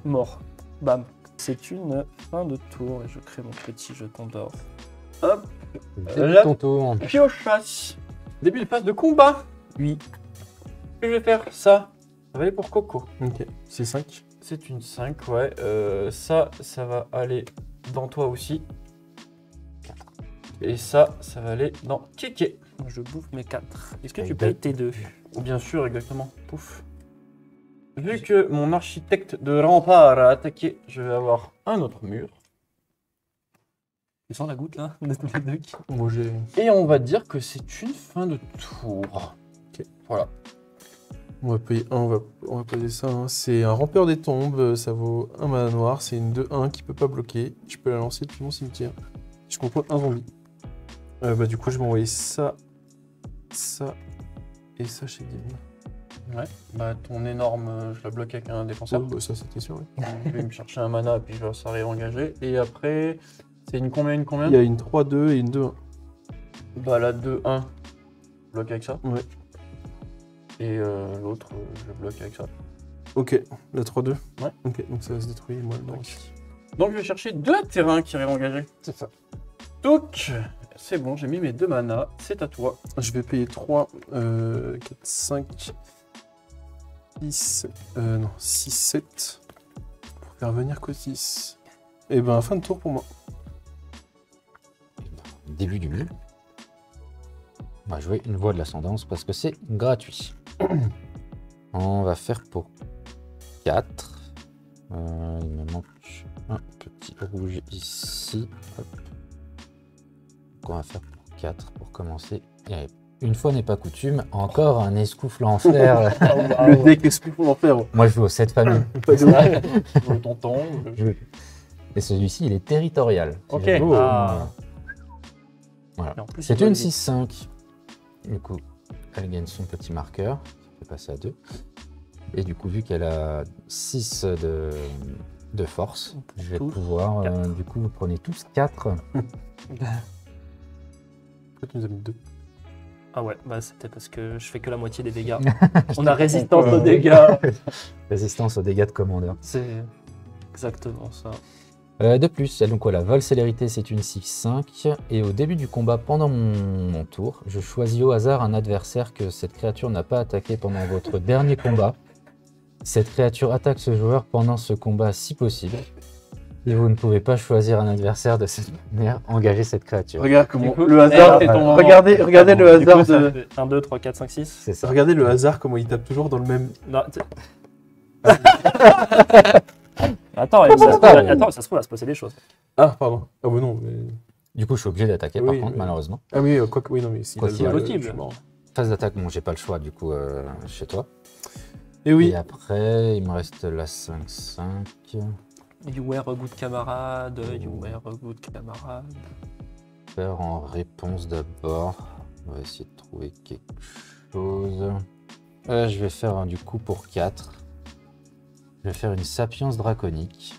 Mort. Bam. C'est une fin de tour et je crée mon petit jeton d'or. Hop. Début Là- de ton tour. Piochasse. Début de phase de combat. Oui. Que je vais faire ça. Ça va aller pour Coco. Ok. C'est 5. C'est une 5, ouais. Ça va aller dans toi aussi. Et ça va aller dans Kéké. Je bouffe mes 4. Est-ce que Paye tu deux. payes tes 2? Bien sûr, exactement. Pouf. Vu que mon architecte de rempart a attaqué, je vais avoir un autre mur. Tu sens la goutte là de tous les deux qui- Moi j'ai. Et on va dire que c'est une fin de tour. Ok. Voilà. On va payer 1, on va poser ça. Hein. C'est un rampeur des tombes, ça vaut 1 mana noir, c'est une 2-1 qui peut pas bloquer. Je peux la lancer depuis mon cimetière. Je contrôle un zombie. Bah du coup je vais envoyer ça, ça et ça chez Dim. Ouais. Bah ton énorme, je la bloque avec un défenseur. Bah, ça c'était sûr. Ouais. Je vais me chercher un mana, puis je vais ça réengager. Et après, c'est une combien, Il y a une 3-2 et une 2-1. Bah la 2-1, je bloque avec ça. Ouais. Et l'autre, je bloque avec ça. Ok, la 3-2. Ouais. Ok, donc ça va se détruire, moi dedans. Donc je vais chercher 2 terrains qui réengagés. C'est ça. Donc, c'est bon, j'ai mis mes 2 manas, c'est à toi. Je vais payer 3, 4, 5, 6, non, 6, 7 pour faire venir Cotis. Et ben, fin de tour pour moi. Début du mur. On va jouer une voie de l'ascendance parce que c'est gratuit. On va faire pour 4. Il me manque un petit rouge ici. Hop. Donc on va faire pour 4 pour commencer. Et une fois n'est pas coutume, encore un escoufle en fer. Le deck explique pour en faire. Moi je joue aux 7 familles. Pas de Le tonton. Et celui-ci il est territorial. Si Ok. j'avoue, Ah. Voilà. Et en plus, C'est il doit une vite. 6-5. Du coup, elle gagne son petit marqueur. Ça fait passer à 2. Et du coup, vu qu'elle a 6 de de force. Je vais Tous pouvoir, quatre. du coup, vous prenez tous 4. Pourquoi tu nous as mis 2? Ah ouais, bah c'était parce que je fais que la moitié des dégâts. On a résistance aux dégâts. Résistance aux dégâts de commandeur. C'est exactement ça. De plus, donc voilà, vol célérité, c'est une 6-5. Et au début du combat, pendant mon tour, je choisis au hasard un adversaire que cette créature n'a pas attaqué pendant votre dernier combat. Cette créature attaque ce joueur pendant ce combat si possible. Si vous ne pouvez pas choisir un adversaire de cette manière, engagez cette créature. Regarde comment Du coup, le hasard. c'est ton moment. Regardez le Du coup, hasard ça de. fait 1, 2, 3, 4, 5, 6. C'est ça. Regardez le hasard, comment il tape toujours dans le même. Non, attends, ça se trouve, il va se passer des choses. Ah, pardon. Ah, bah non, mais. Du coup, je suis obligé d'attaquer Oui, par contre, mais- malheureusement. Ah, oui, quoi que. Oui, non, mais si. Quoi il a qu'il le- arrive. je suis mort. Phase d'attaque, bon, j'ai pas le choix du coup chez toi. Et oui. Et après, il me reste la 5-5. You were a good camarade, you were a good camarade. Faire en réponse d'abord. On va essayer de trouver quelque chose. Je vais faire du coup pour 4. Je vais faire une sapience draconique.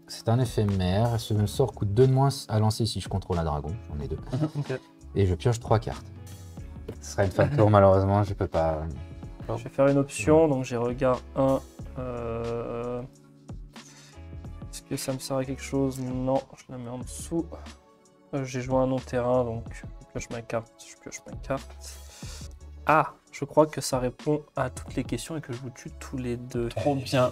C'est un éphémère. Ce sort coûte 2 de moins à lancer si je contrôle un dragon. J'en ai 2. Ok. Et je pioche 3 cartes. Ce sera une fin de tour, malheureusement. Je peux pas. Je vais faire une option, donc j'ai regard 1. Est-ce que ça me sert à quelque chose? Non, je la mets en dessous. J'ai joué un non-terrain, donc je pioche ma carte. Je pioche ma carte. Ah, je crois que ça répond à toutes les questions et que je vous tue tous les deux. Trop bien.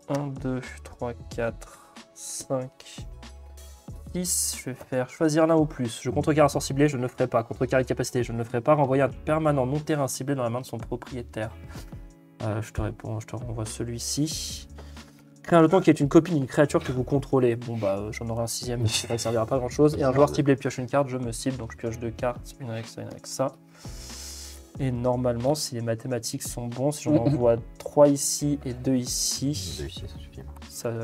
1, 2, 3, 4, 5, 6. Je vais faire choisir l'un ou plus. Je contrecarre un sort ciblé, je ne le ferai pas. Contrecarre capacité, je ne le ferai pas. Renvoyer un permanent non-terrain ciblé dans la main de son propriétaire. Je te réponds, je te renvoie celui-ci. Créer un jeton qui est une copie d'une créature que vous contrôlez. Bon bah j'en aurai un 6ème, mais ça ne servira pas à grand chose. Et un joueur ciblé pioche une carte, je me cible, donc je pioche 2 cartes, une avec ça, une avec ça. Et normalement, si les mathématiques sont bons, si j'en envoie 3 ici et 2 ici, 2 ici, ça suffit.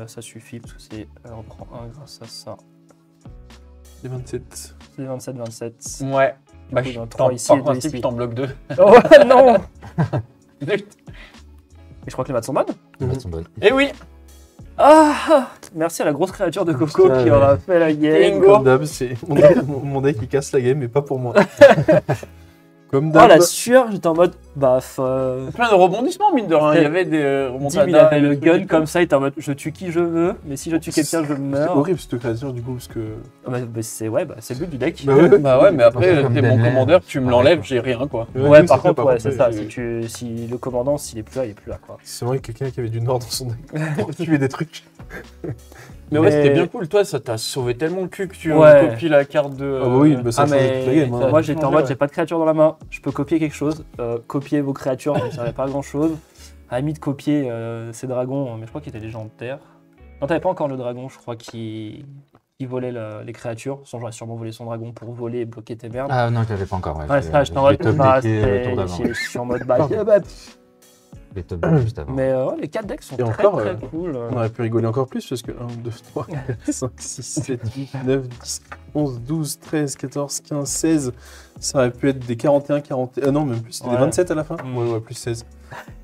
ça suffit parce que c'est. On prend 1 grâce à ça. Les 27. C'est 27. Ouais. Bah, coup, je dans t'en trois ici par et deux principe, ici. je t'en bloque 2. Oh non! Et je crois que les maths sont bonnes. Les maths sont bonnes. Eh oui. Ah! Merci à la grosse créature de Coco Putain, qui aura fait la game. Bingo. Comme d'hab, c'est mon deck qui casse la game, mais pas pour moi. Comme Oh d'hab. la sueur, j'étais en mode baf. Plein de rebondissements, mine de rien. Il y avait des Dim, remontadas. il avait le des trucs gun et tout. comme ça, il était en mode je tue qui je veux, mais si je tue quelqu'un, je C'est meurs. horrible cette créature du coup, parce que. Ah bah, c'est le but du deck. Bah ouais. Bah ouais, mais après, Comme t'es mon Denler, commandeur, tu me pareil, l'enlèves, quoi. j'ai rien, quoi. Ouais, oui, par contre, ouais, c'est ça. c'est- Si le commandant, s'il est plus là, il est plus là, quoi. C'est vrai quelqu'un qui avait du nord dans son deck pour tuer des trucs. Mais ouais, Mais- c'était bien cool. Toi, ça t'a sauvé tellement le cul que tu Ouais. copies la carte de. Ah bah oui, bah ça Ah, a changé mais toute la game. hein. moi j'étais en changé, mode ouais. j'ai pas de créature dans la main, je peux copier quelque chose. Copier vos créatures, ça ne servait pas à grand chose. À la limite, copier ces dragons, mais je crois qu'ils étaient légendaires. Non, t'avais pas encore le dragon, je crois, qui volait les créatures. Sans j'aurais sûrement volé son dragon pour voler et bloquer tes merdes. Ah non, je l'avais pas encore. Ouais, Ouais, ça, j'étais en mode. top bah, decké le tour d'avant. je suis en mode bah, Les top decks juste avant. mais les 4 decks sont Et très encore, très cool. On aurait pu rigoler encore plus parce que 1, 2, 3, 4, 5, 6, 7, 8, 9, 10, 11, 12, 13, 14, 15, 16. Ça aurait pu être des 41, 40. Ah non, même plus, c'était Ouais. des 27 à la fin. Mm. Ouais, plus 16.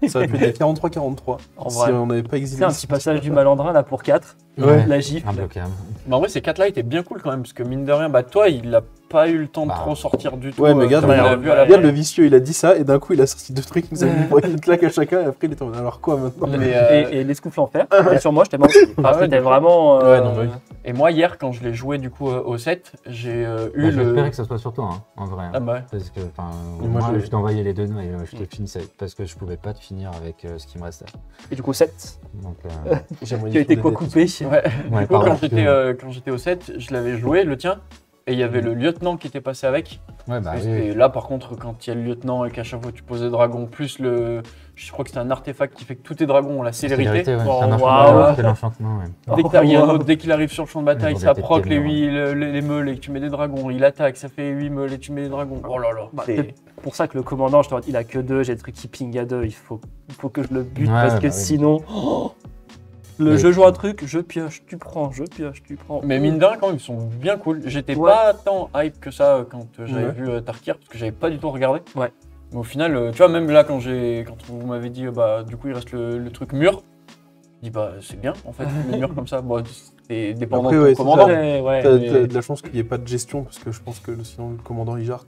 Ça aurait pu être des 43, 43. En Si vrai. on n'avait pas exilé. C'est un petit passage du malandrin là pour 4. Ouais. La gifle. Imbloquable. Mais en vrai, ces 4 là étaient bien cool quand même, parce que mine de rien, bah toi, il a pas eu le temps de Bah. trop sortir du tout. Ouais, mais regarde, comme on l'a regarde, vu à la regarde fin. le vicieux, il a dit ça et d'un coup il a sorti 2 trucs, il nous a mis une claque à chacun et après il est en mode alors quoi maintenant? Mais, Et les scoufles en fer. Et sur moi, j'étais mort. Enfin, ouais, c'était de fou. vraiment. Ouais, non, bah oui. Et moi, hier, quand je l'ai joué du coup au 7, j'ai eu J'espérais le. que ça soit sur toi, hein, en vrai. Ah bah ouais. Parce que, enfin, Et moi, moi, je- je t'ai envoyé les 2 noix et je te finissais parce que je pouvais pas te finir avec ce qui me restait. Et du coup, 7. Donc, J'aimerais Qui a dire été des quoi dettes. coupé. Ouais. ouais, Du coup, pardon. quand j'étais au 7, je l'avais joué, le tien, et il y avait le lieutenant qui était passé avec. Ouais, bah Et oui, oui. là, par contre, quand il y a le lieutenant et qu'à chaque fois tu poses des dragons, plus le. Je crois que c'est un artefact qui fait que tous tes dragons ont la célérité. Célérité, ouais. Oh, C'est un waouh. enchantement, c'est l'enchantement, ouais. Il y a un autre, dès qu'il arrive sur le champ de bataille, Ils ont ça détecté proc le les, mur, les meules et que tu mets des dragons. Il attaque, ça fait 8 meules et tu mets des dragons. Oh là là. Bah, c'est- c'est pour ça que le commandant, je te dis, il a que 2, j'ai le truc qui ping à 2, il faut que je le bute Ouais, parce bah que oui. sinon. Oh, Mais- je joue un truc, je pioche, tu prends, je pioche, tu prends. Mais mine de rien, quand même, ils sont bien cool. J'étais Ouais. pas tant hype que ça quand j'avais Ouais. vu Tarkir, parce que j'avais pas du tout regardé. Ouais. Mais au final, tu vois, même là, quand vous m'avez dit, bah, du coup, il reste le truc mur, Je dis bah c'est bien en fait, le mur comme ça. Bon, c'est dépendant Après, de ouais, ton c'est commandant. Ouais, ouais. T'as mais- de la chance qu'il n'y ait pas de gestion, parce que je pense que sinon le commandant Ijart.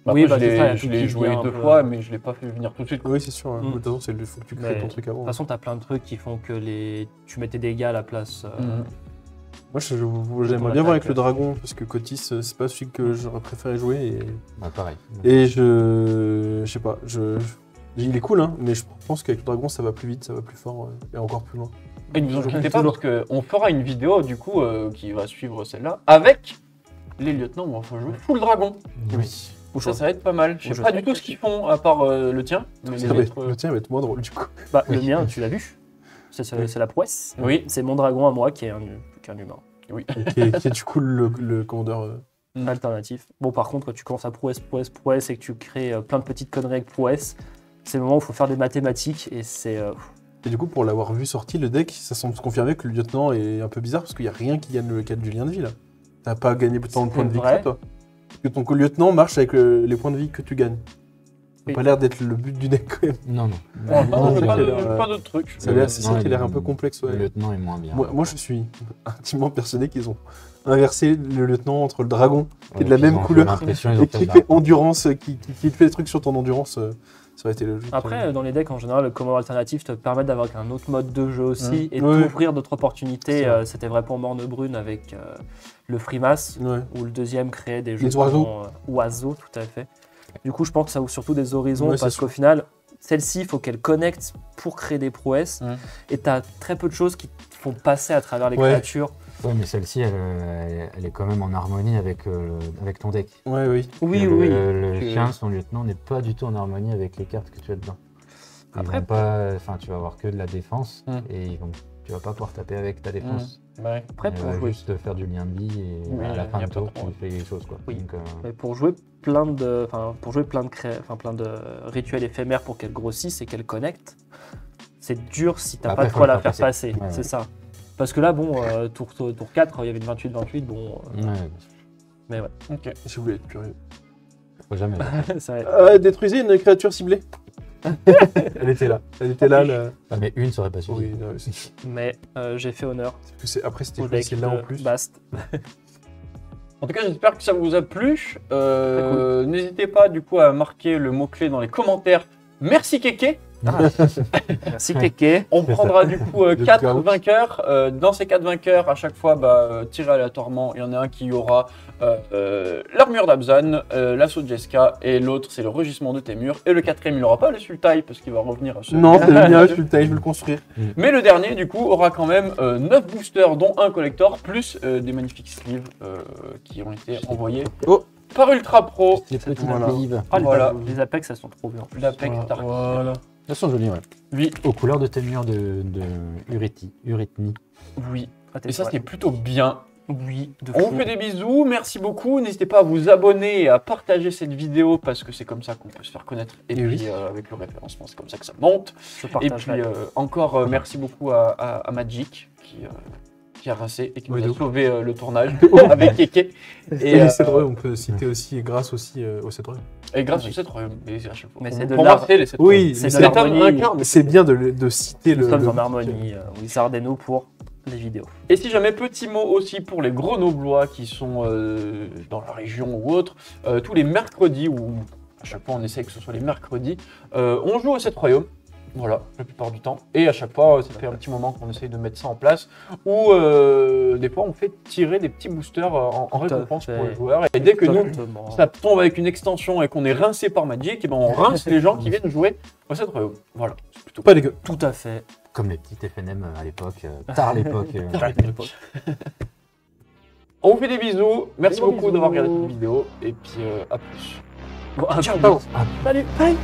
Bah, Oui, après, bah, c'est ça, il y a je tout l'ai qui joué vient un 2 peu. fois, mais je l'ai pas fait venir tout de suite. Oui, c'est sûr. Hein. Mm. De toute façon, il faut que tu crées Mais ton truc avant. De toute façon, t'as plein de trucs qui font que tu mets tes dégâts à la place. Mhm. Moi, j'aimerais bien voir avec le dragon, parce que Cotis, c'est pas celui que j'aurais préféré jouer. Bah, pareil. Et je sais pas, il est cool, hein, mais je pense qu'avec le dragon, ça va plus vite, ça va plus fort et encore plus loin. Et ne vous inquiétez pas, Toujours. parce qu'on fera une vidéo du coup qui va suivre celle-là avec les lieutenants où on va jouer full dragon. Oui. Ça va être pas mal. Je sais je pas sais. du tout ce qu'ils font à part le tien. Mais les autres, Le tien va être moins drôle du coup. Bah, le mien, tu l'as vu. C'est la prouesse. Oui. C'est mon dragon à moi qui est qu'un humain. qui est du coup le commandeur. Alternatif. Bon, par contre, quand tu commences à prouesse et que tu crées plein de petites conneries avec prouesse, c'est le moment où il faut faire des mathématiques et c'est. Et du coup, pour l'avoir vu sorti, le deck, ça semble se confirmer que le lieutenant est un peu bizarre parce qu'il n'y a rien qui gagne le 4 du lien de vie là. T'as pas gagné tant de points de vie que vrai. ça, toi. Parce que ton lieutenant marche avec les points de vie que tu gagnes. Ça Oui. n'a pas l'air d'être le but du deck quand même. Non, non. pas, Non, pas c'est de- clair, pas d'autres trucs. Ça a l'air- Le c'est lieutenant, ça qui a l'air il- un peu complexe. Ouais. Le lieutenant est moins bien. Moi, je suis intimement persuadé qu'ils ont inversé le lieutenant entre le dragon qui est de la Ils même ont- j'ai couleur l'impression qu'ils ont et fait qui de fait endurance, qui fait des trucs sur ton endurance. Ça aurait été logique. Après, dans les decks, en général, le commandant alternatif te permet d'avoir un autre mode de jeu aussi et Ouais. d'ouvrir d'autres opportunités. C'est vrai. C'était vrai pour Mornebrune avec le Frimas, Ouais. où le deuxième créait des jeux Les oiseaux. oiseaux, tout à fait. Du coup, je pense que ça ouvre surtout des horizons Ouais, c'est parce sûr. qu'au final, celle-ci, il faut qu'elle connecte pour créer des prouesses. Ouais. Et tu as très peu de choses qui te font passer à travers les Ouais. créatures. Ouais, mais celle-ci, elle est quand même en harmonie avec ton deck. Ouais, oui. Oui, Et oui. Le Tu- chien, son lieutenant, n'est pas du tout en harmonie avec les cartes que tu as dedans. Ils Après- vont pas, enfin, tu vas avoir que de la défense Mm. et tu vas pas pouvoir taper avec ta défense. Ouais. Après, Elle pour va jouer juste faire du lien de vie et Oui, à la fin y a de pas tour, trop, tu fais les choses quoi. Oui. Donc, Mais pour jouer plein de, plein de rituels éphémères pour qu'elle grossisse et qu'elle connecte, c'est dur si t'as Après, pas de faut quoi le la faire faire passer. passer. Ouais, C'est ouais. ça. Parce que là, bon, tour 4, il y avait une 28-28, bon. ouais, Mais ouais, Ok. Je voulais être curieux. faut jamais. c'est vrai. Détruisez une créature ciblée. Elle était là. Elle était là. là. Ah, mais une, ça aurait pas suffi. Oui, non, c'est- Mais j'ai fait honneur après, c'était au plus deck celle-là en de plus. Bast. En tout cas, j'espère que ça vous a plu. N'hésitez pas du coup à marquer le mot-clé dans les commentaires. Merci Kéké. Merci Kéké. On prendra du coup Le 4 chaos. vainqueurs. Dans ces 4 vainqueurs, à chaque fois, tiré aléatoirement, il y en a un qui aura l'armure d'Abzan, l'assaut de Jeska, et l'autre c'est le rugissement de Témur. Et le quatrième, il n'aura pas le Sultai parce qu'il va revenir à ce. Non, c'est le mien, je suis le taille, je veux le construire. Mais le dernier, du coup, aura quand même 9 boosters, dont un collector, plus des magnifiques sleeves qui ont été envoyés Oh. par Ultra Pro. Les petites Voilà. olives. Ah, Voilà. les Apex, elles sont trop bien. L'Apex Dark. Voilà. Elles sont jolies, ouais. Oui, Aux couleurs de tes murs de Uretni. oui. Ah, t'es Et ça, ouais. c'était plutôt bien. Oui, de On fou. vous fait des bisous, merci beaucoup. N'hésitez pas à vous abonner et à partager cette vidéo parce que c'est comme ça qu'on peut se faire connaître. Et Et puis oui. avec le référencement, c'est comme ça que ça monte. Je Et partagerai. puis encore merci beaucoup à Magic qui a rincé et qui Oui, nous de a ouf. sauvé le tournage avec Kéké. Et les Cédreux, on peut citer aussi, grâce aussi aux Cédreux. Et grâce à cette royaume. Et à chaque fois. Mais Pour c'est de moi, l'art. c'est les sept Oui, royaumes. c'est mais de c'est l'harmonie. un quart, mais c'est bien de citer Nous le. sommes le- en harmonie, Wizard et nous, pour les vidéos. Et si jamais, petit mot aussi pour les grenoblois qui sont dans la région ou autre, tous les mercredis, ou à chaque fois on essaie que ce soit les mercredis, on joue à 7 royaumes. Voilà, la plupart du temps. Et à chaque fois, ça fait un petit moment qu'on essaye de mettre ça en place. Ou des fois, on fait tirer des petits boosters en Tout à récompense pour fait. les joueurs. Et dès que nous, Exactement. ça tombe avec une extension et qu'on est rincé par Magic, et ben on rince les gens qui viennent jouer à 7 royaumes. Voilà, c'est plutôt Pas les gars. Tout à fait. Comme les petites FNM à l'époque, tard l'époque. On vous fait des bisous. Merci Gros beaucoup bisous. d'avoir regardé cette vidéo. Et puis à plus. Bon, à Ciao. plus. Salut. Bye.